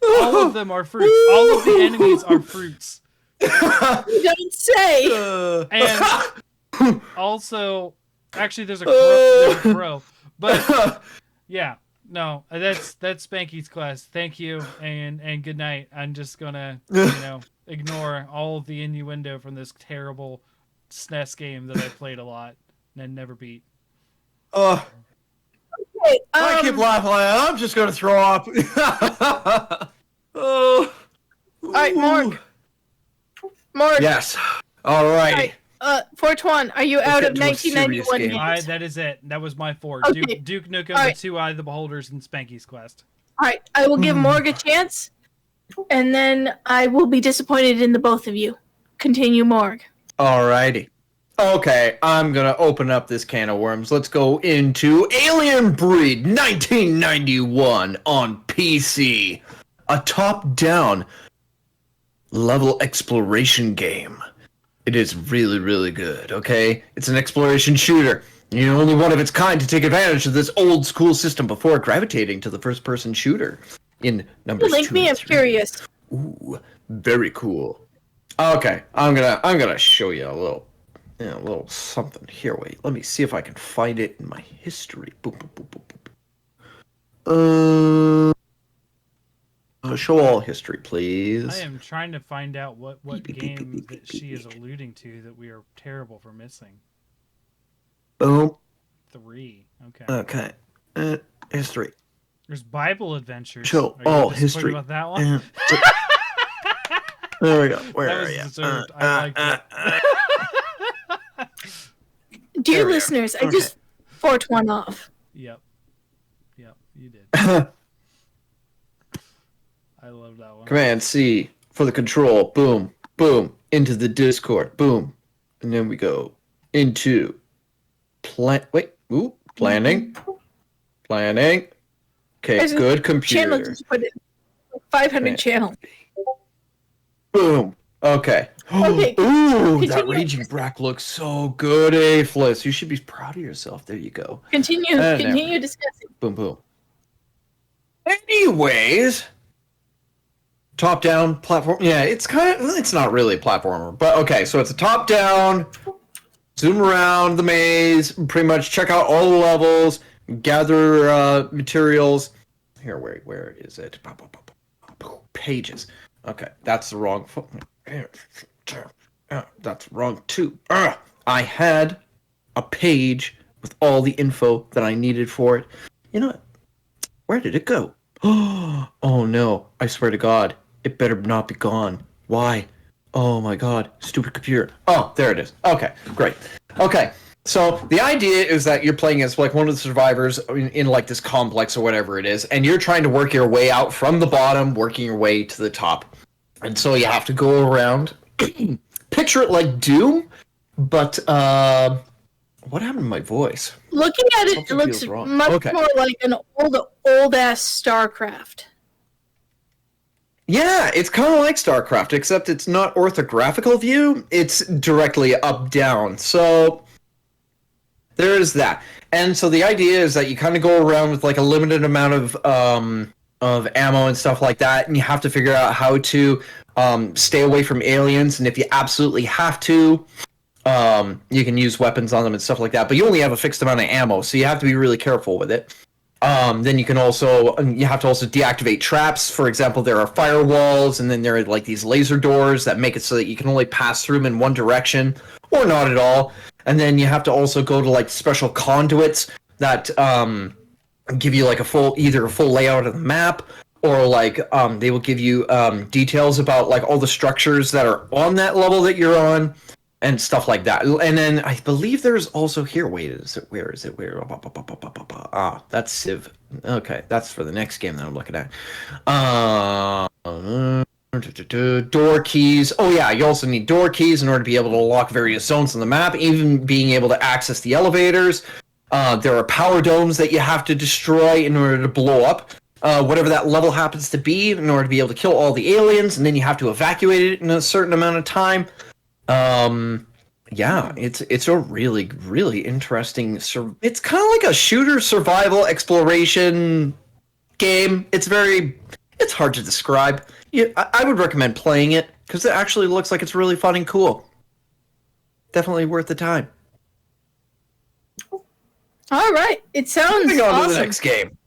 All of them are fruits. All of the enemies are fruits. You don't say. And also, actually, there's a crow. But yeah, no, that's Spanky's Quest. Thank you and good night. I'm just gonna ignore all of the innuendo from this terrible SNES game that I played a lot and never beat. Okay, I keep laughing. I'm just gonna throw up. Oh. all right, Morg. Yes. All right. 421, are you out get of into a serious 1991 game. games? That is it. That was my four. Okay. Duke Nukem, All right. the Two Eye of the Beholders, and Spanky's Quest. All right, I will give Morg a chance, and then I will be disappointed in the both of you. Continue, Morg. Alrighty. Okay, I'm gonna open up this can of worms. Let's go into Alien Breed 1991 on PC. A top-down level exploration game. It is really, really good, okay? It's an exploration shooter. You're only one of its kind to take advantage of this old school system before gravitating to the first-person shooter in numbers Link 2 me, and I'm 3. curious. Ooh, very cool. Okay, I'm gonna show you a little something here. Wait, let me see if I can find it in my history. Boop, boop, boop, boop, boop. Show all history, please. I am trying to find out what Beep, beep, beep, game beep, beep, that she is beep. alluding to that we are terrible for missing. Boom. 3. Okay. History. There's Bible Adventures. Show Are you all disappointed history. about that one? There we go. Where That are was you? deserved. I liked it. Dear There we go. listeners, I Okay. just 421 off. Yep, you did. I love that one. Command C for the control. Boom, boom. Into the Discord. Boom, and then we go into planning. Okay, There's a good Channel computer. just put it 500 Okay. channel. Boom. Okay. Okay, Ooh, that continue. Raging Brack looks so good, Aflis. You should be proud of yourself. There you go. Continue now. discussing. Boom, boom. Anyways, top-down platform. Yeah, it's not really a platformer, but okay. So it's a top-down. Zoom around the maze. Pretty much check out all the levels. Gather materials. Here, where is it? Pages. Okay, that's the wrong. That's wrong too. I had a page with all the info that I needed for it. You know what? Where did it go? Oh no, I swear to God, it better not be gone. Why? Oh my God, stupid computer. Oh, there it is. Okay, great. Okay, so the idea is that you're playing as like one of the survivors in like this complex or whatever it is, and you're trying to work your way out from the bottom, working your way to the top. And so you have to go around. Picture it like Doom, but what happened to my voice? Looking at it, Something it looks feels wrong. much Okay. more like an old ass StarCraft. Yeah, it's kind of like StarCraft, except it's not orthographical view. It's directly up down. So there is that. And so the idea is that you kind of go around with like a limited amount of ammo and stuff like that, and you have to figure out how to stay away from aliens. And if you absolutely have to, you can use weapons on them and stuff like that. But you only have a fixed amount of ammo, so you have to be really careful with it. Then you have to also deactivate traps. For example, there are firewalls, and then there are like these laser doors that make it so that you can only pass through them in one direction or not at all. And then you have to also go to like special conduits that give you like either a full layout of the map, or like they will give you details about like all the structures that are on that level that you're on. And stuff like that. And then I believe there's also here. Wait, where is it? Ah, that's Civ. Okay, that's for the next game that I'm looking at. Door keys. Oh yeah, you also need door keys in order to be able to unlock various zones on the map, even being able to access the elevators. There are power domes that you have to destroy in order to blow up whatever that level happens to be, in order to be able to kill all the aliens, and then you have to evacuate it in a certain amount of time. Yeah, it's a really, really interesting. It's kind of like a shooter survival exploration game. It's hard to describe. I would recommend playing it because it actually looks like it's really fun and cool. Definitely worth the time. All right, it sounds Moving on awesome. to the next game.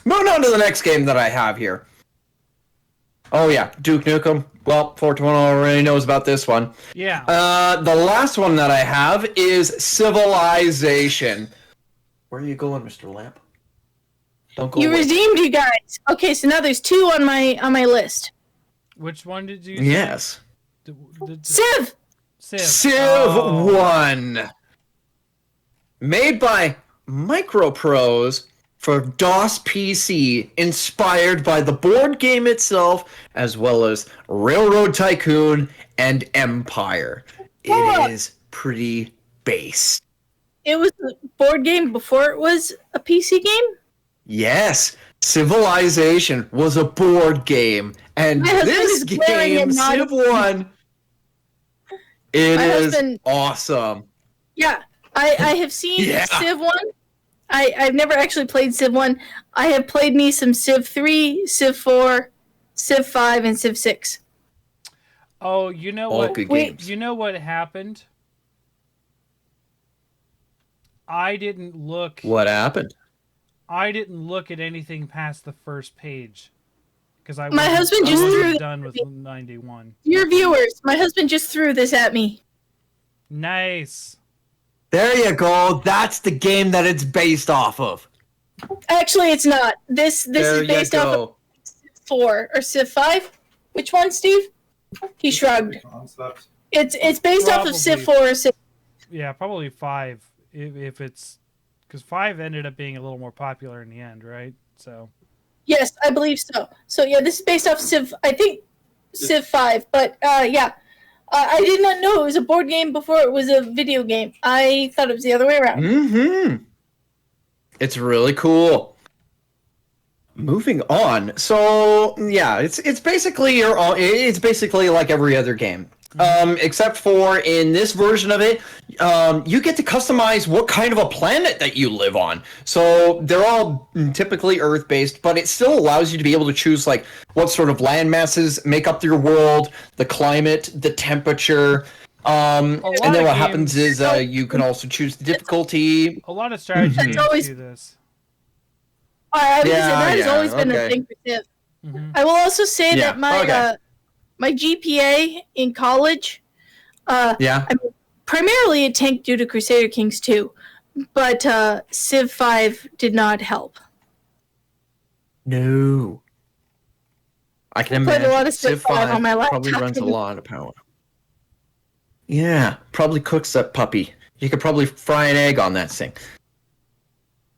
Moving on to the next game that I have here. Oh yeah, Duke Nukem. Well, 420 already knows about this one. Yeah. The last one that I have is Civilization. Where are you going, Mr. Lamp? Don't go You away. redeemed, you guys. Okay, so now there's 2 on my list. Which one did you? Yes. Civ. Civ Oh. 1. Made by Microprose for DOS PC, inspired by the board game itself, as well as Railroad Tycoon and Empire. It is pretty base. It was a board game before it was a PC game? Yes, Civilization was a board game, and My husband this is glaring game, at not- Civ 1, it My is husband- awesome. Yeah. I have seen Yeah. Civ 1. I've never actually played Civ 1. I have played me some Civ 3, Civ 4, Civ 5, and Civ 6. Oh, you know All what? good Wait. games. You know what happened? I didn't look. What happened? I didn't look at anything past the first page because I. My wasn't- husband I just wasn't threw done with 91. Your viewers, my husband just threw this at me. Nice. There you go. That's the game that it's based off of. Actually, it's not. This There is based off of go. Civ 4 or Civ 5. Which one, Steve? He shrugged. It's based off of Civ 4 or Civ. Yeah, probably 5 if it's because 5 ended up being a little more popular in the end, right? So. Yes, I believe so. So yeah, this is based off Civ. I think Civ 5, but yeah. I did not know it was a board game before it was a video game. I thought it was the other way around. Mm-hmm. It's really cool. Moving on. So yeah, it's basically it's basically like every other game. Except for in this version of it, you get to customize what kind of a planet that you live on. So they're all typically Earth-based, but it still allows you to be able to choose like what sort of land masses make up your world, the climate, the temperature. And lot then of what happens games- is you can also choose the difficulty. A lot of strategy That's games always- do this. I was gonna say, that has Yeah, always been a okay. thing for Civ. Mhm. I will also say Yeah, that my okay. my GPA in college, Yeah. primarily it tanked due to Crusader Kings 2, but Civ 5 did not help. No. I can Played a imagine. lot of Civ 5 on my probably laptop. runs a lot of power. Yeah, probably cooks that puppy. You could probably fry an egg on that thing.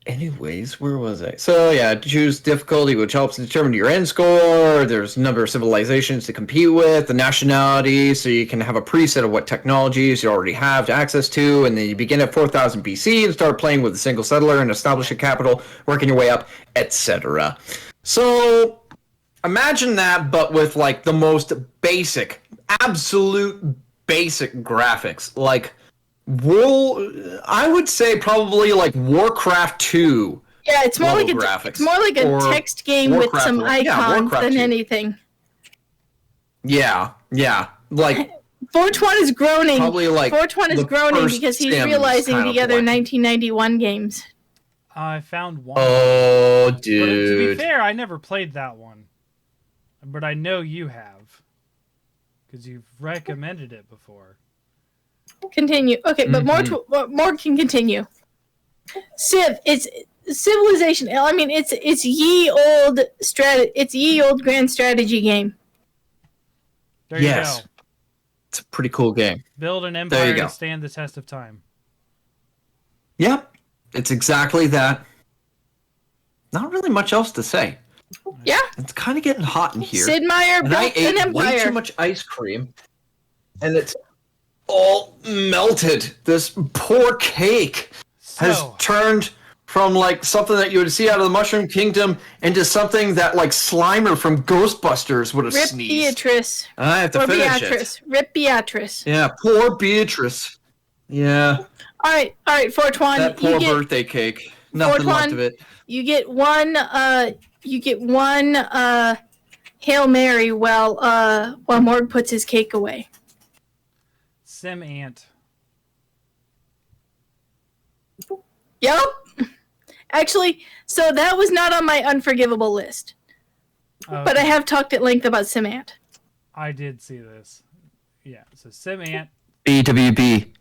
Anyways, where was I? So yeah, choose difficulty, which helps determine your end score. There's a number of civilizations to compete with, the nationality, so you can have a preset of what technologies you already have access to, and then you begin at 4000 BC and start playing with a single settler and establish a capital, working your way up, etc. So imagine that, but with like the most basic, absolute basic graphics, like I would say probably like Warcraft 2. Yeah, it's more like graphics, it's more like a or text game with Warcraft some 1. Yeah, icons Warcraft than 2. anything. Yeah. Like 420 is groaning. probably like 420 is the groaning first because he's Sims realizing kind the of other one. 1991 games. I found one. Oh, But to be dude. fair, I never played that one. But I know you have. Because you've recommended it before. Continue. Okay, but more can continue. Civ, it's Civilization. I mean, it's ye old grand strategy game. There you Yes. go. It's a pretty cool game. Build an There empire you go. to stand the test of time. Yep. It's exactly that. Not really much else to say. Yeah, It's kind of getting hot in here. Sid Meier And I built an ate way too empire. much ice cream. And it's all melted. This poor cake has So, turned from like something that you would see out of the Mushroom Kingdom into something that like Slimer from Ghostbusters would have Rip sneezed. Beatrice. I have to Or finish Beatrice. it. Rip Beatrice. Yeah, poor Beatrice. Yeah, All right, 420. that poor birthday cake. Nothing left of it. You get one Hail Mary while Morg puts his cake away. Sim Ant. Yep. Actually, so that was not on my unforgivable list. But I have talked at length about Simant. I did see this. Yeah, so Sim Ant. BWB.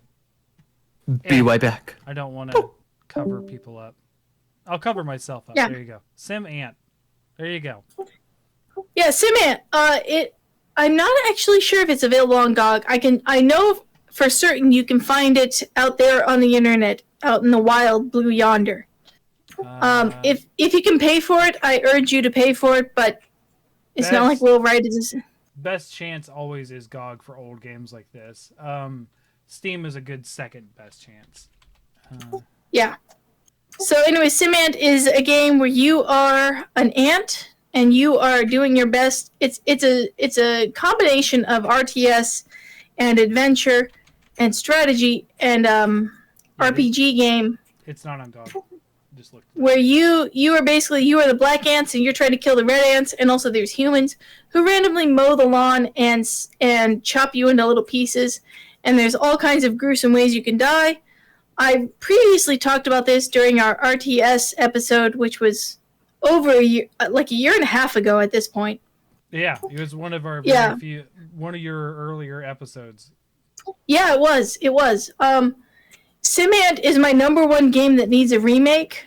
Be right back. I don't want to cover people up. I'll cover myself up. Yeah. There you go. Sim Ant. There you go. Yeah, Simant. I'm not actually sure if it's available on GOG. I know for certain you can find it out there on the internet, out in the wild blue yonder. If you can pay for it, I urge you to pay for it. But it's not like Will Wright is. Best chance always is GOG for old games like this. Steam is a good second best chance. Yeah. So anyway, Simant is a game where you are an ant and you are doing your best. It's a combination of RTS and adventure and strategy and RPG game It's not on GOG. Just look. where you are the black ants and you're trying to kill the red ants, and also there's humans who randomly mow the lawn and chop you into little pieces, and there's all kinds of gruesome ways you can die. I previously talked about this during our RTS episode, which was over a year and a half ago at this point. Yeah, it was one of our one of your earlier episodes. Yeah, it was. Simant is my number one game that needs a remake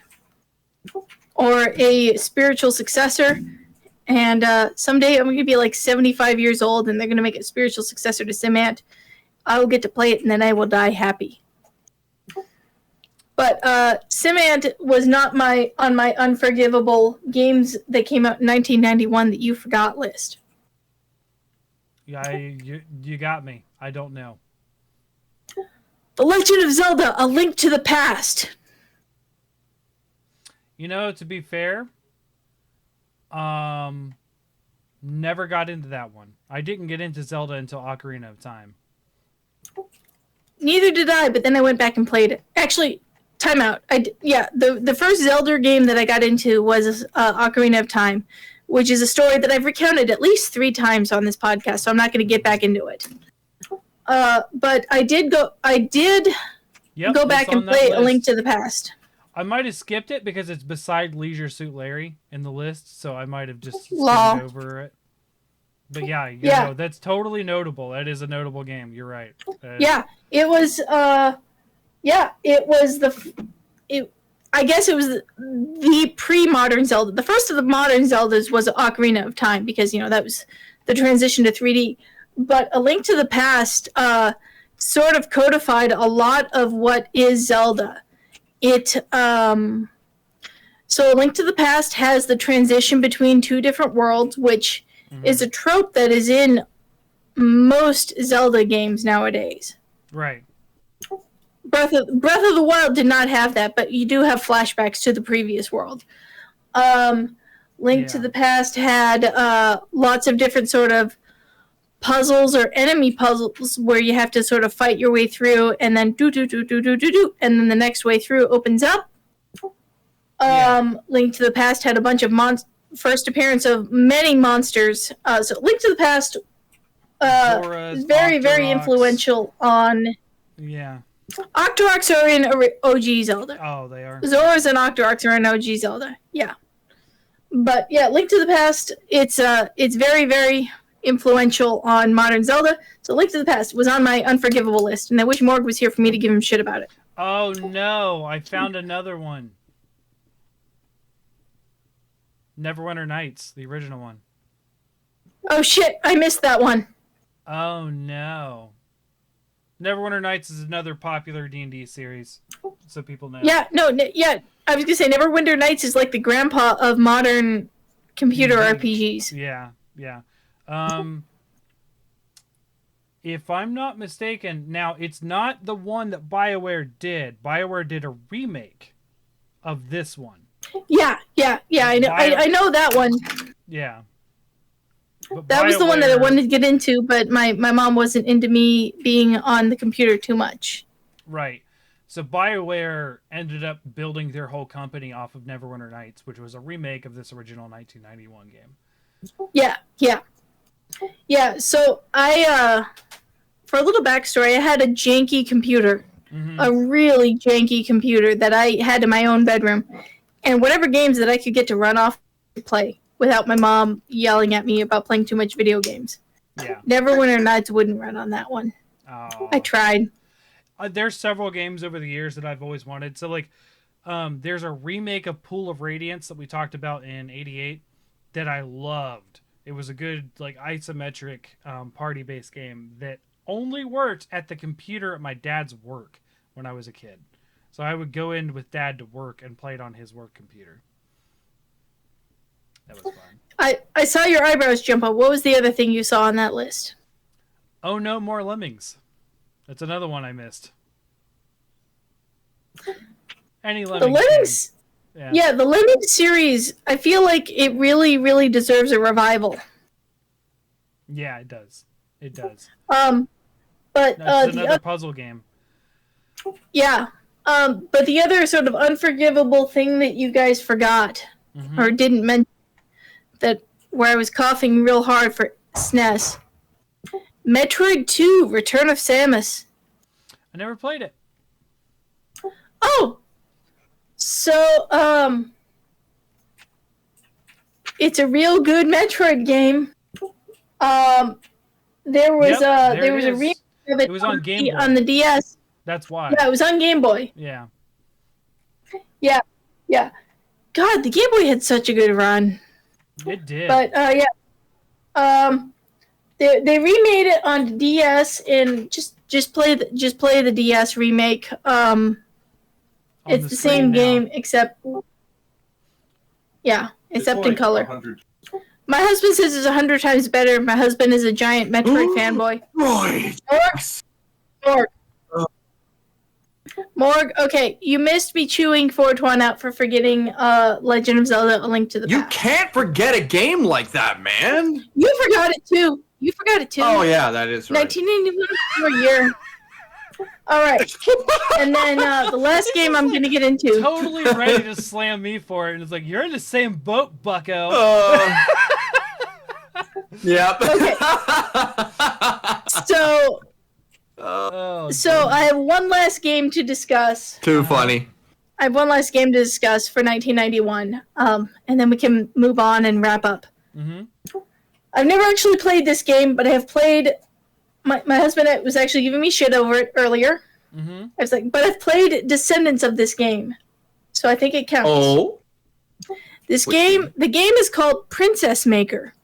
or a spiritual successor. And someday I'm going to be like 75 years old and they're going to make a spiritual successor to Simant. I will get to play it and then I will die happy. But Simant was not on my unforgivable games that came out in 1991 that you forgot list. Yeah, you got me. I don't know. The Legend of Zelda: A Link to the Past. You know, to be fair, never got into that one. I didn't get into Zelda until Ocarina of Time. Neither did I, but then I went back and played it. Actually, time out. The first Zelda game that I got into was Ocarina of Time, which is a story that I've recounted at least 3 times on this podcast, so I'm not going to get back into it. But I did go back and play A Link to the Past. I might have skipped it because it's beside Leisure Suit Larry in the list, so I might have just skimmed Lol. over it. But yeah, you Yeah. know, that's totally notable. That is a notable game. You're right. Yeah, it was. I guess it was the pre-modern Zelda. The first of the modern Zeldas was Ocarina of Time because that was the transition to 3D. But A Link to the Past sort of codified a lot of what is Zelda. So A Link to the Past has the transition between 2 different worlds, which is a trope that is in most Zelda games nowadays. Right. Breath of the Wild did not have that, but you do have flashbacks to the previous world. Link to the Past had lots of different sort of puzzles or enemy puzzles where you have to sort of fight your way through, and then and then the next way through opens up. Link to the Past had a bunch of first appearance of many monsters. So Link to the Past Zoras, is very, very Octoroks. influential on... Yeah. Octoroks are in OG Zelda. Oh, they are. Zoras and Octoroks are in OG Zelda. Yeah. But yeah, Link to the Past, it's very, very influential on modern Zelda. So Link to the Past was on my unforgivable list, and I wish Morg was here for me to give him shit about it. Oh no, I found another one. Neverwinter Nights, the original one. Oh shit, I missed that one. Oh no. Neverwinter Nights is another popular D&D series, so people know. Yeah, yeah. I was gonna say Neverwinter Nights is like the grandpa of modern computer RPGs. Yeah. If I'm not mistaken, now it's not the one that BioWare did. BioWare did a remake of this one. Yeah. I know that one. Yeah. But That was the one that I wanted to get into, but my mom wasn't into me being on the computer too much. Right. So BioWare ended up building their whole company off of Neverwinter Nights, which was a remake of this original 1991 game. Yeah, so I, for a little backstory, I had a janky computer. Mm-hmm. A really janky computer that I had in my own bedroom. And whatever games that I could get to run off to play without my mom yelling at me about playing too much video games. Yeah. Neverwinter Nights wouldn't run on that one. Oh. I tried. There's several games over the years that I've always wanted. So, like, there's a remake of Pool of Radiance that we talked about in '88 that I loved. It was a good, like, isometric party-based game that only worked at the computer at my dad's work when I was a kid. So I would go in with Dad to work and play it on his work computer. That was fun. I saw your eyebrows jump up. What was the other thing you saw on that list? Oh, No More Lemmings. That's another one I missed. Any Lemmings? The Lemmings? Game. Yeah, the Lemmings series, I feel like it really, really deserves a revival. Yeah, it does. It does. But That's another puzzle game. Yeah. But the other sort of unforgivable thing that you guys forgot or didn't mention, that where I was coughing real hard for SNES, Metroid 2: Return of Samus. I never played it. Oh, so it's a real good Metroid game. There was a remake of it, was on Game Boy. on the DS. That's why. Yeah, it was on Game Boy. Yeah. Yeah. God, the Game Boy had such a good run. It did. But they remade it on the DS and just play the DS remake. It's the same game except except in color. 100. My husband says it's 100 times better. My husband is a giant Metroid fanboy. Right. Morg, okay, you missed me chewing 421 out for forgetting Legend of Zelda: A Link to the You Past. can't forget a game like that, man. You forgot it too. Oh yeah, that is right. 1991 was your year. All right, and then the last game I'm gonna get into. Totally ready to slam me for it, and it's like, you're in the same boat, bucko. Yep. Okay. So I have one last game to discuss. Too funny. I have one last game to discuss for 1991, and then we can move on and wrap up. Mm-hmm. I've never actually played this game, but I have played. My husband was actually giving me shit over it earlier. Mm-hmm. I was like, but I've played Descendants of this game, so I think it counts. Oh. The game is called Princess Maker,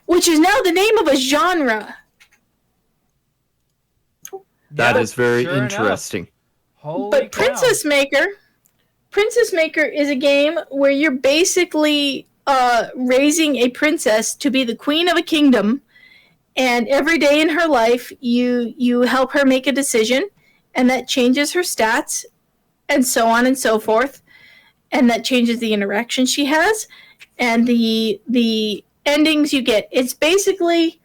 which is now the name of a genre. That is very sure interesting. Holy But cow. Princess Maker is a game where you're basically raising a princess to be the queen of a kingdom, and every day in her life you help her make a decision, and that changes her stats, and so on and so forth, and that changes the interaction she has, and the endings you get. It's basically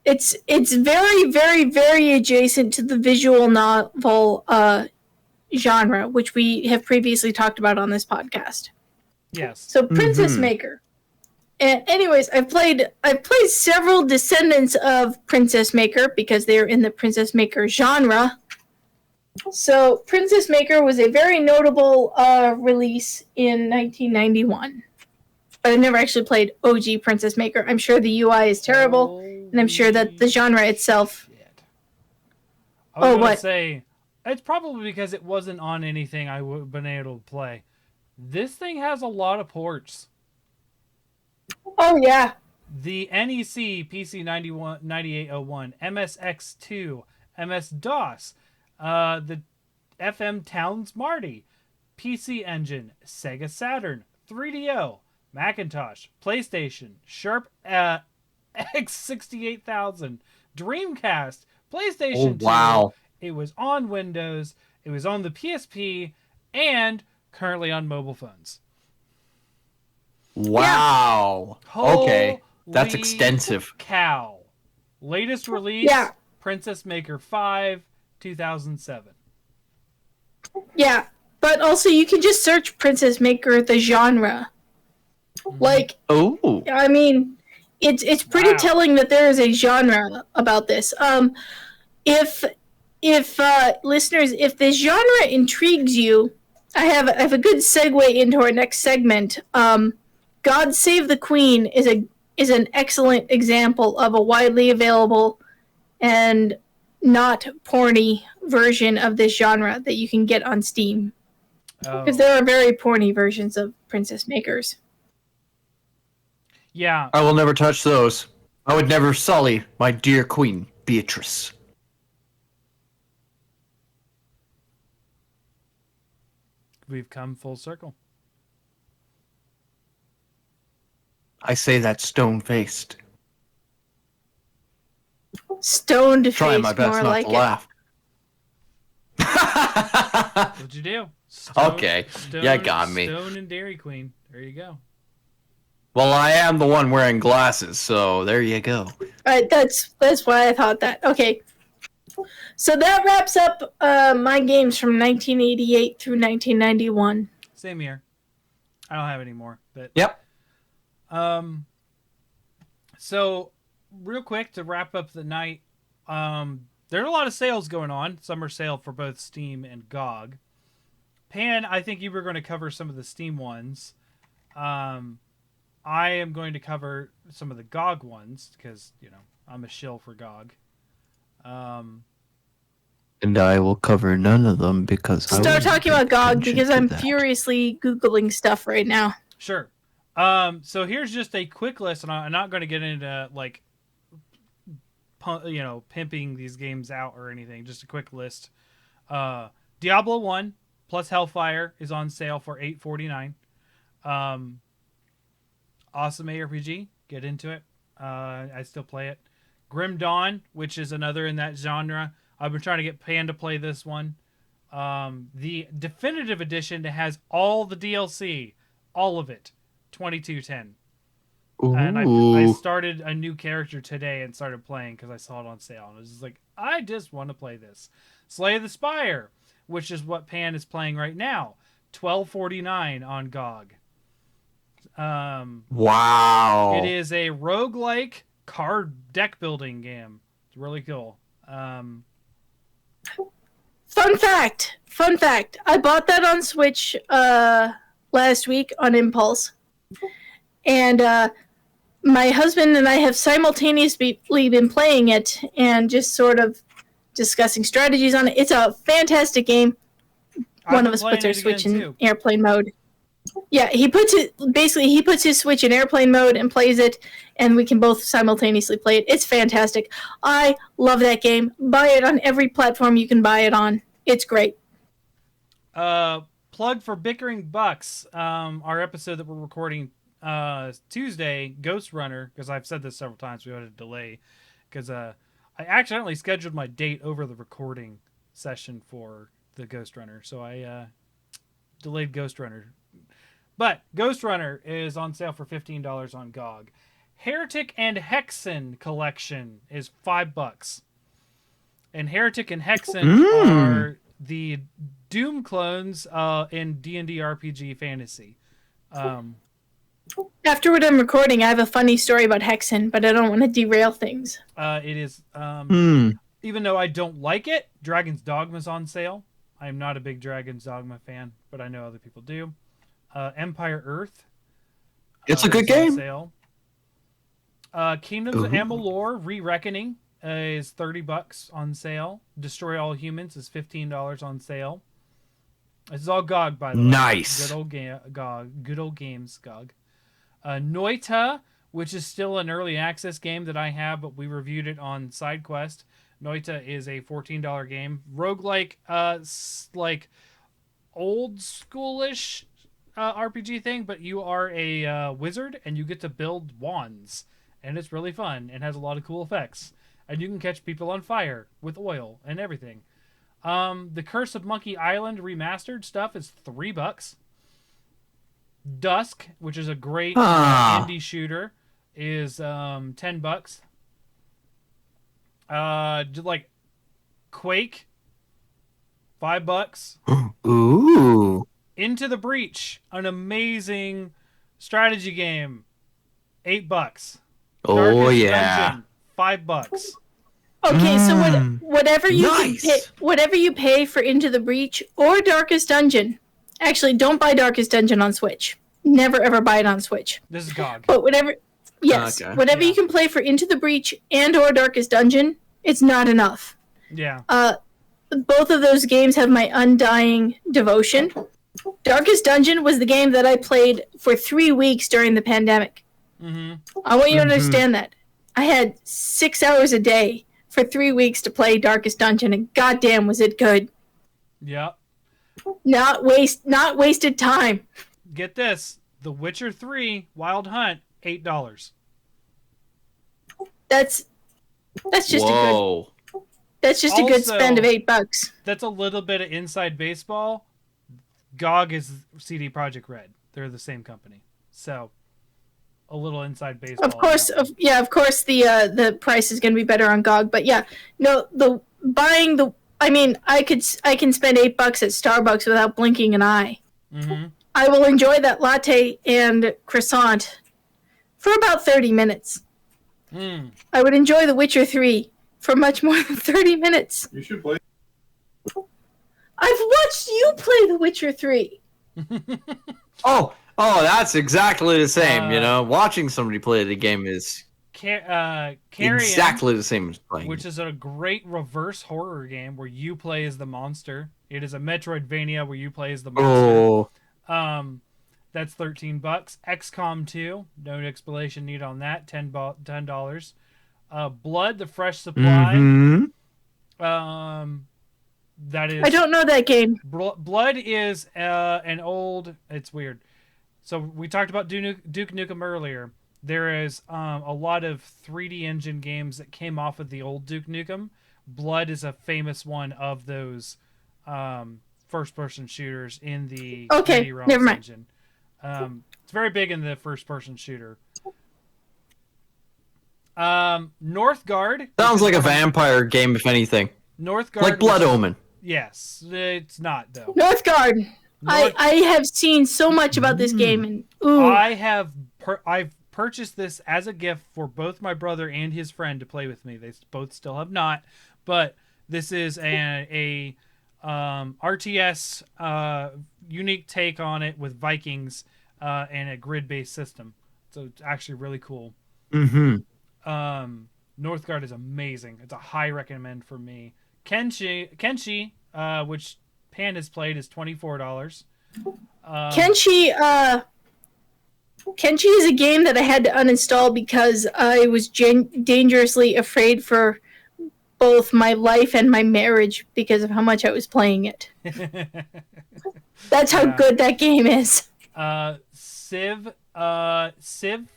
it's very, very, very adjacent to the visual novel genre, which we have previously talked about on this podcast. Yes. So Princess Maker. And anyways, I've played several descendants of Princess Maker because they're in the Princess Maker genre. So Princess Maker was a very notable release in 1991. But I've never actually played OG Princess Maker. I'm sure the UI is terrible, and I'm sure that the genre itself... I was going to say, it's probably because it wasn't on anything I would have been able to play. This thing has a lot of ports. Oh, yeah. The NEC PC 9801, MSX2, MS-DOS, the FM Towns Marty, PC Engine, Sega Saturn, 3DO, Macintosh, PlayStation, Sharp X68000, Dreamcast, PlayStation 2. Wow. It was on Windows, it was on the PSP, and currently on mobile phones. Wow. Yeah. Okay. That's Holy extensive. Cow. Latest release, Princess Maker 5, 2007. Yeah, but also you can just search Princess Maker, the genre. Like, I mean, it's pretty telling that there is a genre about this. If listeners, if this genre intrigues you, I have a good segue into our next segment. God Save the Queen is an excellent example of a widely available and not porny version of this genre that you can get on Steam. Because there are very porny versions of Princess Makers. Yeah. I will never touch those. I would never sully my dear Queen Beatrice. We've come full circle. I say that stone-faced. Stoned-faced, Trying my best more not like to it. laugh. What'd you do? Okay. Yeah, got me. Stone and Dairy Queen. There you go. Well, I am the one wearing glasses, so there you go. That's why I thought that. Okay. So that wraps up my games from 1988 through 1991. Same here. I don't have any more. But yep. So real quick to wrap up the night, there are a lot of sales going on. Summer sale for both Steam and GOG. Pan, I think you were going to cover some of the Steam ones. I am going to cover some of the GOG ones because, you know, I'm a shill for GOG. And I will cover none of them because Start talking about GOG because I'm furiously Googling stuff right now. Sure. So here's just a quick list, and I'm not going to get into, like, pimping these games out or anything. Just a quick list. Diablo 1 plus Hellfire is on sale for $8.49. Awesome ARPG. Get into it. I still play it. Grim Dawn, which is another in that genre. I've been trying to get Pan to play this one. The definitive edition that has all the DLC. All of it. $22.10. And I started a new character today and started playing because I saw it on sale. And I was just like, I just want to play this. Slay the Spire, which is what Pan is playing right now. $12.49 on GOG. Wow. It is a roguelike card deck building game. It's really cool. Fun fact. I bought that on Switch last week on impulse. And my husband and I have simultaneously been playing it and just sort of discussing strategies on it. It's a fantastic game. One of us puts our Switch in airplane mode. Yeah, he puts his Switch in airplane mode and plays it, and we can both simultaneously play it. It's fantastic. I love that game. Buy it on every platform you can buy it on. It's great. Plug for Bickering Bucks. Our episode that we're recording Tuesday, Ghost Runner, because I've said this several times, we had a delay because I accidentally scheduled my date over the recording session for the Ghost Runner, so I delayed Ghost Runner. But Ghost Runner is on sale for $15 on GOG. Heretic and Hexen collection is $5. And Heretic and Hexen are the Doom clones in D&D RPG fantasy. Afterward, I'm recording. I have a funny story about Hexen, but I don't want to derail things. It is, even though I don't like it, Dragon's Dogma's on sale. I am not a big Dragon's Dogma fan, but I know other people do. Empire Earth. It's a good is on game. sale. Kingdoms of Amalur Re-Reckoning is $30 on sale. Destroy All Humans is $15 on sale. This is all GOG, by the way. Nice. Good old GOG. Good old games, GOG. Noita, which is still an early access game that I have, but we reviewed it on SideQuest. Noita is a $14 game. Roguelike, like old schoolish RPG thing, but you are a wizard and you get to build wands. And it's really fun and has a lot of cool effects. And you can catch people on fire with oil and everything. The Curse of Monkey Island remastered stuff is $3. Dusk, which is a great indie shooter, is $10. Like Quake, $5. Ooh. Into the Breach, an amazing strategy game, $8. Oh, Darkest yeah. Dungeon, $5. Okay, so whatever you Nice. can pay, whatever you pay for Into the Breach or Darkest Dungeon, actually, don't buy Darkest Dungeon on Switch. Never ever buy it on Switch. This is GOG. But whatever Yeah. you can play for Into the Breach and or Darkest Dungeon, it's not enough. Yeah. Both of those games have my undying devotion. Darkest Dungeon was the game that I played for 3 weeks during the pandemic. Mm-hmm. I want you to understand that. I had 6 hours a day for 3 weeks to play Darkest Dungeon, and goddamn was it good. Yeah. Not wasted time. Get this. The Witcher 3 Wild Hunt, $8. That's just Whoa. a good Also- spend of $8. That's a little bit of inside baseball. GOG is CD Projekt Red. They're the same company. So, a little inside baseball. Of course, of course the price is going to be better on GOG, but yeah, no, I can spend $8 at Starbucks without blinking an eye. Mm-hmm. I will enjoy that latte and croissant for about 30 minutes. Mm. I would enjoy The Witcher 3 for much more than 30 minutes. You should play. I've watched you play The Witcher 3. Oh, that's exactly the same. Watching somebody play the game is Carrion, exactly the same as playing. which is a great reverse horror game where you play as the monster. It is a Metroidvania where you play as the monster. Oh, That's $13. XCOM 2, no explanation needed on that. $10. Blood: The Fresh Supply. mhm. That is. I don't know that game. Blood is an old. It's weird. So we talked about Duke Nukem earlier. There is a lot of 3D engine games that came off of the old Duke Nukem. Blood is a famous one of those first-person shooters in the Okay, 3D Realms never mind. engine. It's very big in the first-person shooter. Northgard. Sounds like a vampire game, if anything. Northgard. Like Blood which is- Omen. Yes, it's not though. Northgard. I have seen so much about this game, and ooh, I've purchased this as a gift for both my brother and his friend to play with me. They both still have not, but this is a RTS unique take on it with Vikings and a grid-based system. So it's actually really cool. Mm-hmm. Northgard is amazing. It's a high recommend for me. Kenshi, which Pan has played, is $24. Kenshi is a game that I had to uninstall because I was dangerously afraid for both my life and my marriage because of how much I was playing it. That's how good that game is. Civ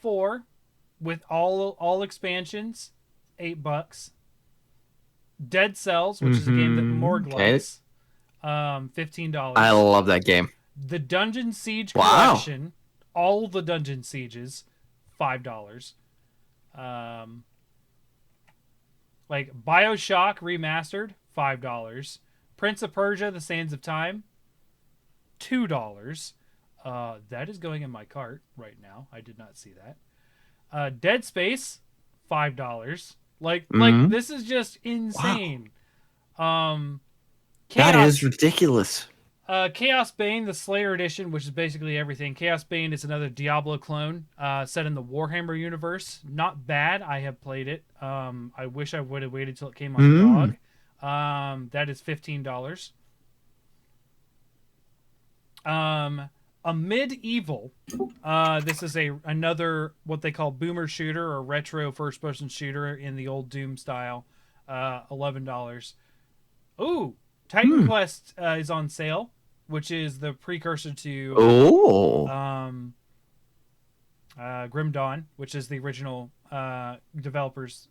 4 with all expansions, $8. Dead Cells, which is a game that Morg likes, $15. I love that game. The Dungeon Siege Wow. collection, all the Dungeon Sieges, $5. Like BioShock Remastered, $5. Prince of Persia: The Sands of Time, $2. That is going in my cart right now. I did not see that. Dead Space, $5. Like this is just insane. That Chaos, is ridiculous. Chaos Bane, the Slayer Edition, which is basically everything. Chaos Bane is another Diablo clone set in the Warhammer universe. Not bad. I have played it. I wish I would have waited till it came on GOG. That is $15. A Medieval. This is another what they call boomer shooter or retro first-person shooter in the old Doom style. $11. Ooh, Titan Quest is on sale, which is the precursor to Grim Dawn, which is the original developers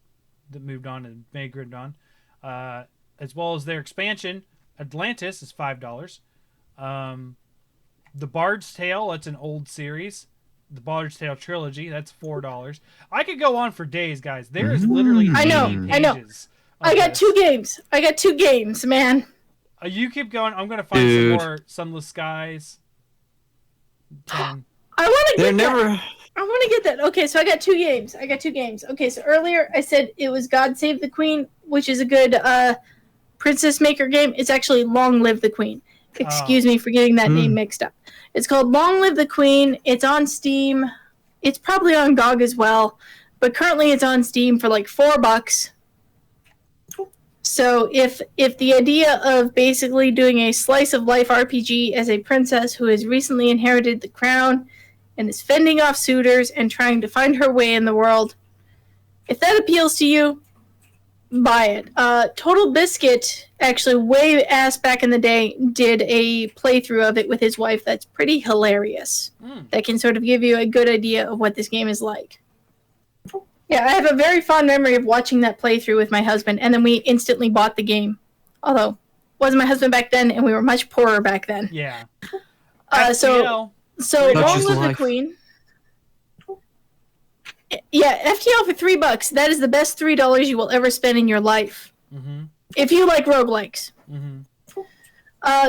that moved on and made Grim Dawn, as well as their expansion. Atlantis is $5. The Bard's Tale, that's an old series. The Baldur's Tale trilogy, that's $4. I could go on for days, guys. There is literally I know. pages of I got this. 2 games. I got 2 games, man. You keep going. I'm gonna find Dude. some more Sunless Skies. 10. I want to They're get never. that. I want to get that. Okay, so I got 2 games. Okay, so earlier I said it was God Save the Queen, which is a good Princess Maker game. It's actually Long Live the Queen. Excuse me for getting that name mixed up. It's called Long Live the Queen. It's on Steam. It's probably on GOG as well, but currently it's on Steam for like $4. So if the idea of basically doing a slice of life RPG as a princess who has recently inherited the crown and is fending off suitors and trying to find her way in the world, if that appeals to you, buy it. Total Biscuit, actually way ass back in the day, did a playthrough of it with his wife that's pretty hilarious. That can sort of give you a good idea of what this game is like. Yeah, I have a very fond memory of watching that playthrough with my husband, and then we instantly bought the game. Although, wasn't my husband back then, and we were much poorer back then. Yeah. So Such Long is Live the life. Queen. Yeah, FTL for $3. That is the best $3 you will ever spend in your life. Mm-hmm. If you like roguelikes. Mm-hmm.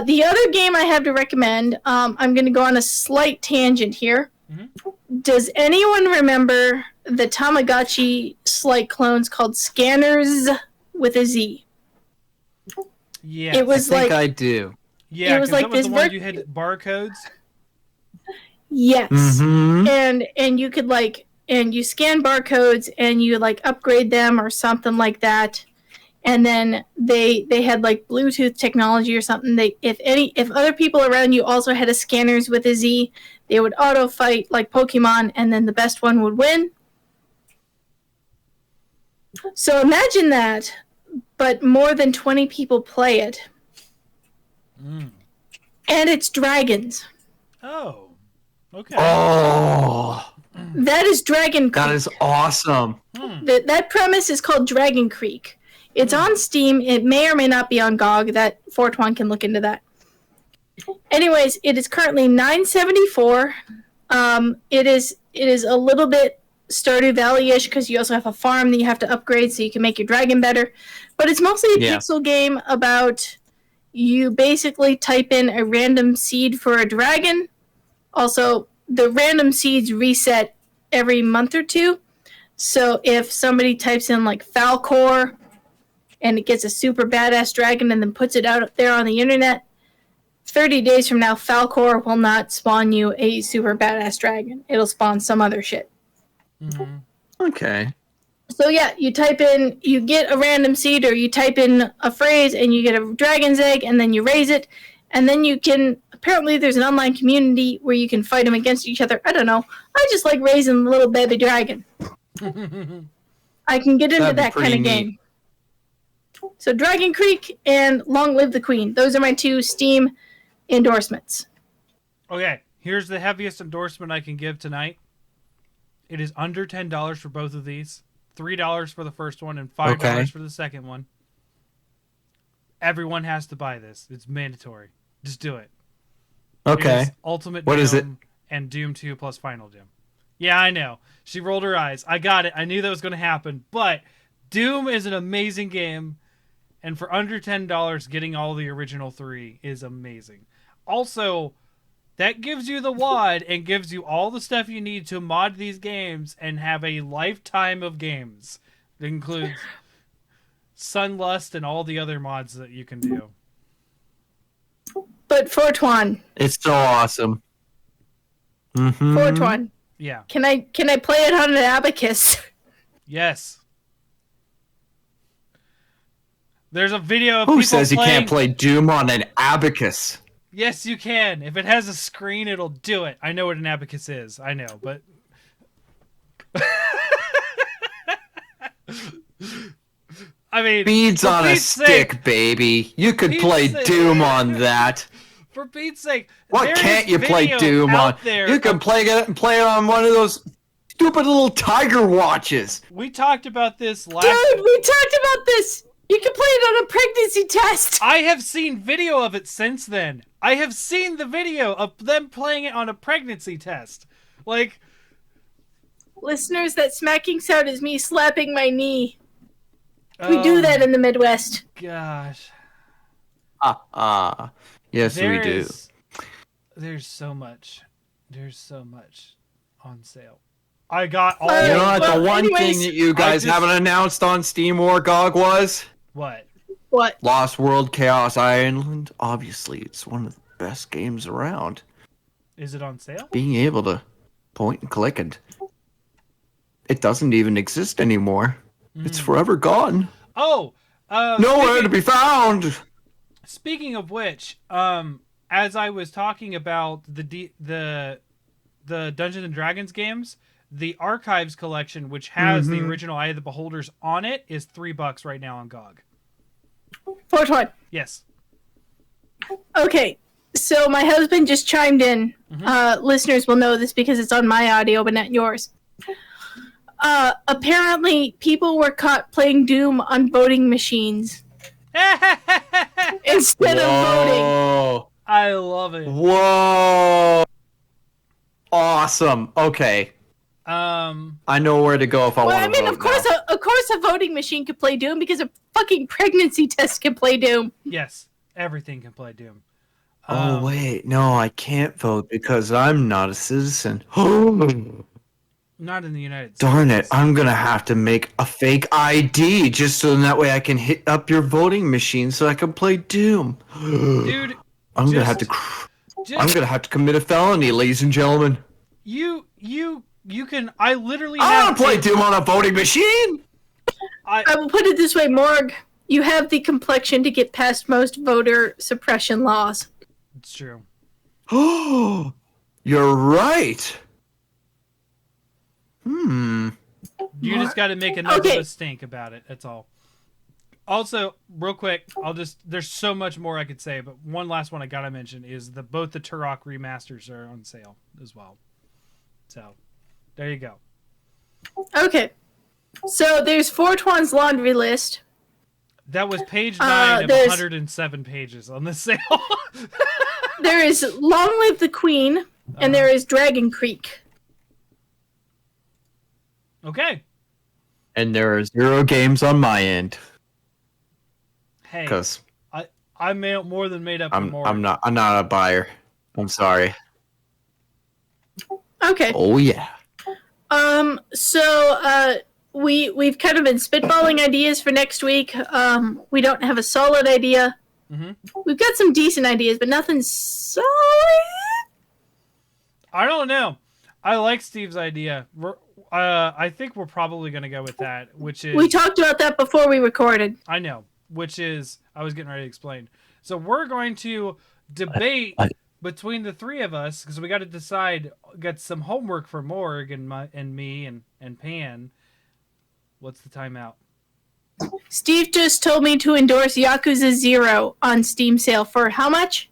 The other game I have to recommend, I'm going to go on a slight tangent here. Mm-hmm. Does anyone remember the Tamagotchi-like clones called Scanners with a Z? Yeah. It was I think like I do. Yeah, it was 'cause like that was this the one ver- you had barcodes. yes, Mm-hmm. and you could and you scan barcodes and you upgrade them or something like that. And then they had Bluetooth technology or something. If other people around you also had a Scanners with a Z, they would auto fight like Pokemon, and then the best one would win. So imagine that, but more than 20 people play it, and it's dragons. Oh. Okay. Oh, That is Dragon Creek. that is awesome. That premise is called Dragon Creek. It's on Steam. It may or may not be on GOG. That Fortwan can look into that. Anyways, it is currently $9.74. It is a little bit Stardew Valley-ish because you also have a farm that you have to upgrade so you can make your dragon better. But it's mostly a pixel game about you basically type in a random seed for a dragon. Also, the random seeds reset every month or 2. So if somebody types in Falcor and it gets a super badass dragon and then puts it out there on the internet, 30 days from now, Falcor will not spawn you a super badass dragon. It'll spawn some other shit. Mm-hmm. Okay. So yeah, you get a random seed or you type in a phrase and you get a dragon's egg and then you raise it. And then you can, apparently there's an online community where you can fight them against each other. I don't know. I just like raising a little baby dragon. I can get into That'd be that kind pretty of neat. game. So Dragon Creek and Long Live the Queen. Those are my 2 Steam endorsements. Okay, here's the heaviest endorsement I can give tonight. It is under $10 for both of these. $3 for the first one and $5 for the second one. Everyone has to buy this. It's mandatory. Just do it. Okay. It is Ultimate What Doom is it? and Doom 2 plus Final Doom. Yeah, I know. She rolled her eyes. I got it. I knew that was going to happen. But Doom is an amazing game, and for under $10, getting all the original 3 is amazing. Also, that gives you the WAD and gives you all the stuff you need to mod these games and have a lifetime of games. It includes Sunlust and all the other mods that you can do. But Fortuan, It's so awesome. Mm-hmm. Fortuan, Yeah. can I play it on an abacus? Yes. There's a video of Who people says you playing... can't play Doom on an abacus? Yes, you can. If it has a screen, it'll do it. I know what an abacus is. I know, but... I mean... Beads for on a Pete's stick, sake- baby. You could Pete's play sake. Doom on that. For Pete's sake, What there can't is you play video Doom out on? there You can of- play it on one of those stupid little tiger watches. We talked about this last... Dude, we talked about this. You can play it on a pregnancy test. I have seen video of it since then. I have seen the video of them playing it on a pregnancy test. Like, Listeners, that smacking sound is me slapping my knee. We do that in the Midwest. Gosh. Yes, we do. There's so much. There's so much on sale. I got all... You know what? Well, The one anyways, thing that you guys just- haven't announced on Steam or GOG was What? What? Lost World Chaos Island. Obviously, it's one of the best games around. Is it on sale? Being able to point and click, and it doesn't even exist anymore. It's forever gone. Oh! Nowhere to be found. Speaking of which, as I was talking about the Dungeons and Dragons games, the Archives collection, which has the original Eye of the Beholders on it, is $3 right now on GOG. Fortuan. Yes. Okay, so my husband just chimed in. Listeners will know this because it's on my audio, but not yours. Apparently, people were caught playing Doom on voting machines instead of voting. Whoa. I love it. Whoa. Awesome. Okay. I know where to go if I Well, want I to mean, vote of course, a voting machine could play Doom because a fucking pregnancy test can play Doom. Yes, everything can play Doom. Oh, wait. No, I can't vote because I'm not a citizen. Not in the United States. Darn it. I'm going to have to make a fake ID just so that way I can hit up your voting machine so I can play Doom. Dude, I'm going to just- have to just, I'm going to have to commit a felony, ladies and gentlemen. you can. I literally I have want to play Doom on a voting machine. I will put it this way, Morg. You have the complexion to get past most voter suppression laws. It's true. Oh, you're right. You just got to make enough Okay. of a stink about it. That's all. Also, real quick, there's so much more I could say, but one last one I gotta mention is both the Turok remasters are on sale as well. So, there you go. Okay. So there's Fortuan's laundry list. That was page 9 of there's- 107 pages on the sale. There is Long Live the Queen, and there is Dragon Creek. Okay. And there are 0 games on my end Hey, because I more than made up for more. I'm not a buyer. I'm sorry. Okay. Oh yeah. So we've kind of been spitballing ideas for next week. We don't have a solid idea. Mhm. We've got some decent ideas, but nothing solid. I don't know. I like Steve's idea. I think we're probably going to go with that, which is... We talked about that before we recorded. I know, which is... I was getting ready to explain. So we're going to debate between the three of us, because we got to decide, got some homework for Morg and me and Pan. What's the timeout? Steve just told me to endorse Yakuza 0 on Steam sale for how much?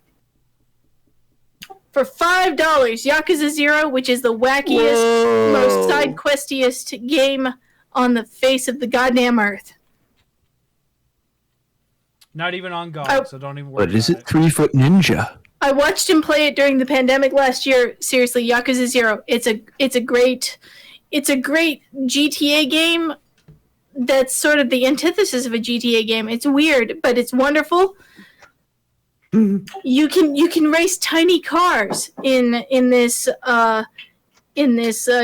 For $5, Yakuza 0, which is the wackiest, most side questiest game on the face of the goddamn earth. Not even on GOG, so don't even worry But is about it 3 Foot Ninja? I watched him play it during the pandemic last year. Seriously, Yakuza 0. It's a great GTA game. That's sort of the antithesis of a GTA game. It's weird, but it's wonderful. You can race tiny cars in this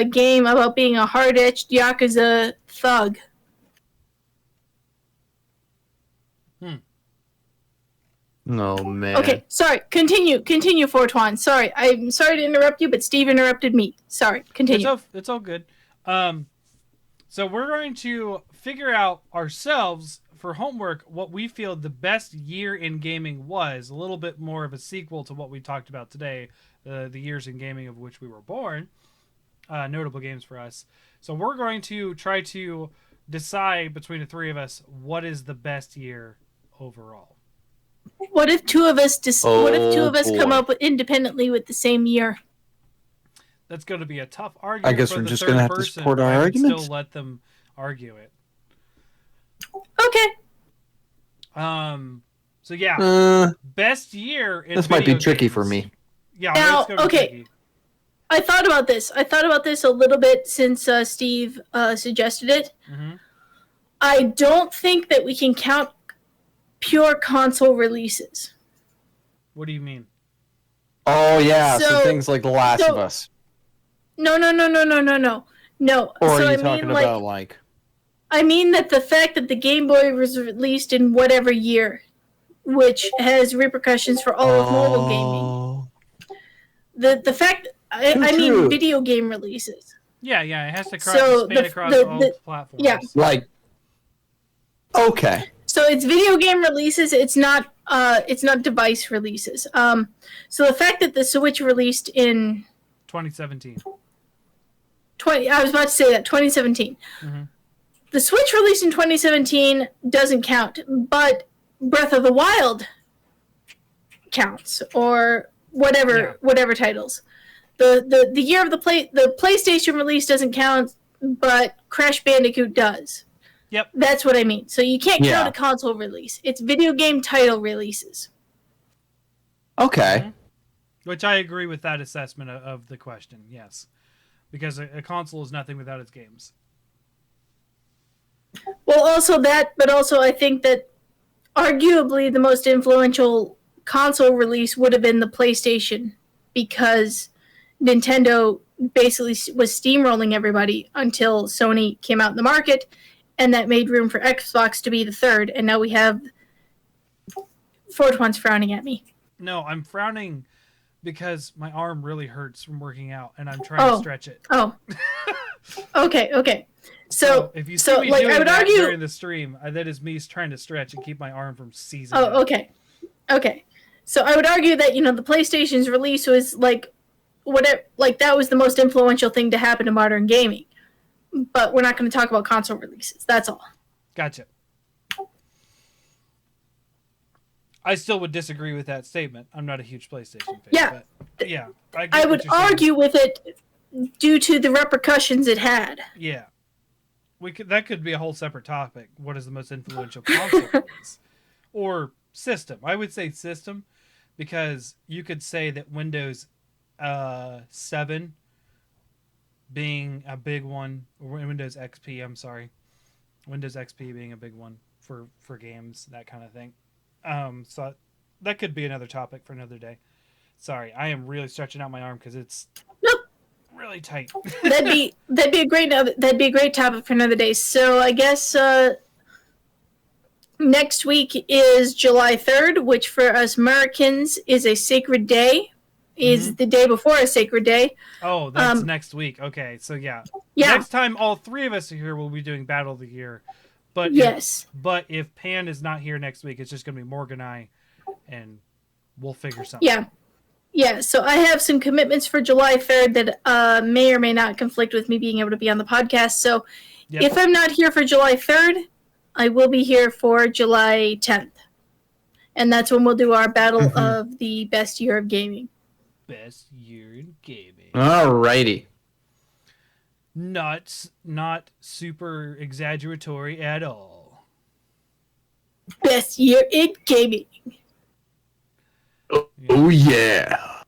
game about being a hard-edged Yakuza thug. Oh man. Okay, sorry. Continue, Fortuan. Sorry, I'm sorry to interrupt you, but Steve interrupted me. Sorry. Continue. It's all good. So we're going to figure out ourselves for homework what we feel the best year in gaming was. A little bit more of a sequel to what we talked about today, the years in gaming of which we were born. Notable games for us. So we're going to try to decide between the three of us what is the best year overall. What if two of us come boy. up with independently with the same year? That's going to be a tough argument. I guess for we're the just third gonna have to person, support but our I would arguments. Still let them argue it. Okay. So yeah, best year. In this might be video tricky games. for me. Yeah. Now, it's gonna be okay. tricky. I thought about this a little bit since Steve suggested it. Mhm. I don't think that we can count pure console releases. What do you mean? Oh yeah, so So- things like The Last so- of Us. No. No. Or so are I you mean, talking like, about like I mean that the fact that the Game Boy was released in whatever year, which has repercussions for all of mobile gaming. The fact I mean True. video game releases. Yeah. It has to So span the- across the- all the- platforms. yeah. like okay. So it's video game releases. It's not device releases. So the fact that the Switch released in 2017. I was about to say that 2017. Mhm. The Switch released in 2017 doesn't count, but Breath of the Wild counts, or whatever titles. The year of the PlayStation release doesn't count, but Crash Bandicoot does. Yep. That's what I mean. So you can't Yeah. count a console release. It's video game title releases. Okay. Which I agree with that assessment of the question. Yes, because a console is nothing without its games. Well, also that, but also I think that arguably the most influential console release would have been the PlayStation, because Nintendo basically was steamrolling everybody until Sony came out in the market, and that made room for Xbox to be the third, and now we have Fortuan's frowning at me. No, I'm frowning because my arm really hurts from working out, and I'm trying to stretch it. Oh. Okay. So if you see me like, doing I would that argue during the stream, that is me trying to stretch and keep my arm from seizing. up. Okay. So I would argue that, the PlayStation's release was like that was the most influential thing to happen to modern gaming. But we're not going to talk about console releases. That's all. Gotcha. I still would disagree with that statement. I'm not a huge PlayStation fan. Yeah. But yeah. get I what would you're saying. argue with it due to the repercussions it had. Yeah. That could be a whole separate topic. What is the most influential console release? Or system. I would say system, because you could say that Windows 7 being a big one, or Windows XP, I'm sorry. Windows XP being a big one for games, that kind of thing. So that could be another topic for another day. Sorry, I am really stretching out my arm because it's really tight. That'd be a great topic for another day. So I guess next week is July 3rd, which for us Americans is a sacred day. Is the day before a sacred day. Oh, that's next week. Okay, so yeah. Yeah. Next time all three of us are here, we'll be doing Battle of the Year. But Yes. if Pan is not here next week, it's just going to be Morgan and I, and we'll figure something. Yeah, so I have some commitments for July 3rd that may or may not conflict with me being able to be on the podcast. So Yep. if I'm not here for July 3rd, I will be here for July 10th. And that's when we'll do our battle of the best year of gaming. Best year in gaming. Alrighty. Not super exaggeratory at all. Best year in gaming. Oh yeah.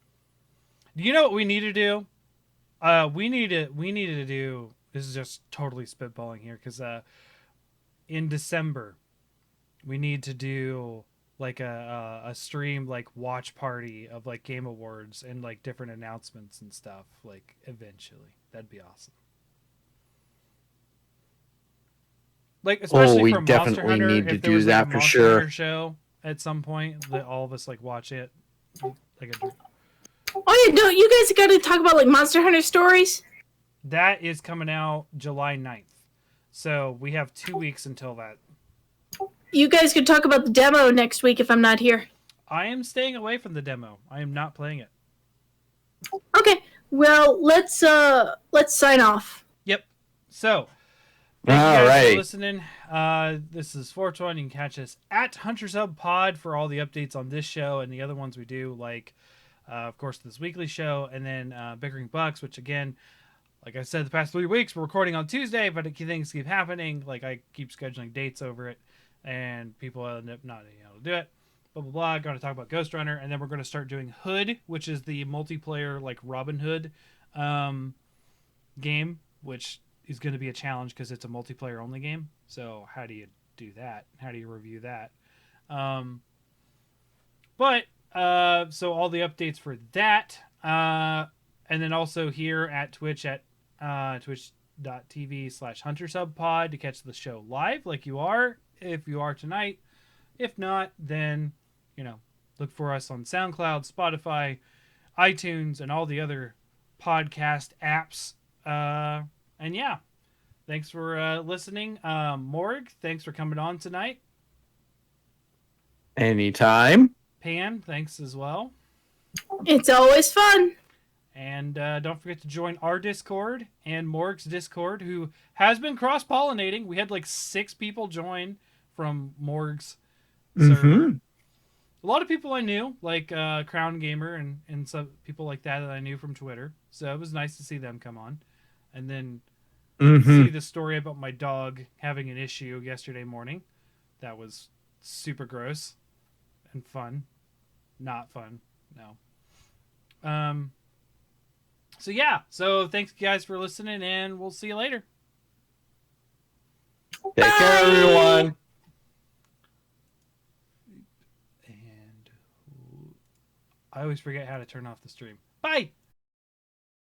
Do you know what we need to do? We need to do. This is just totally spitballing here because in December we need to do like a stream like watch party of like Game Awards and like different announcements and stuff. Like eventually, that'd be awesome. Like especially we for Monster definitely Hunter, need to if there do was like that a for Monster sure. Hunter show at some point, that all of us like watch it. Like Oh yeah, no, you guys got to talk about like Monster Hunter stories. that is coming out July 9th. So we have 2 weeks until that. You guys could talk about the demo next week if I'm not here. I am staying away from the demo. I am not playing it. Okay, well let's sign off. Yep. So thank you All guys for right. listening. This is 420. You can catch us at Hunters Hub Pod for all the updates on this show and the other ones we do, like of course this weekly show, and then Bickering Bucks, which again, like I said, the past 3 weeks we're recording on Tuesday, but things keep happening. Like I keep scheduling dates over it, and people end up not being able to do it. Blah blah blah. Going to talk about Ghost Runner, and then we're going to start doing Hood, which is the multiplayer like Robin Hood game, which is going to be a challenge because it's a multiplayer only game. So how do you do that? How do you review that? So all the updates for that, and then also here at Twitch at twitch.tv/HuntersHubPod to catch the show live, like you are, if you are tonight. If not, then look for us on SoundCloud, Spotify, iTunes, and all the other podcast apps. And yeah, thanks for listening. Morg, thanks for coming on tonight. Anytime. Pan, thanks as well. It's always fun. And don't forget to join our Discord and Morg's Discord, who has been cross-pollinating. We had like 6 people join from Morg's server. A lot of people I knew, like Crown Gamer and some people like that I knew from Twitter. So it was nice to see them come on. And then see the story about my dog having an issue yesterday morning. That was super gross and fun. Not fun, no. So yeah, so thanks guys for listening, and we'll see you later. Take care, everyone. And I always forget how to turn off the stream. Bye.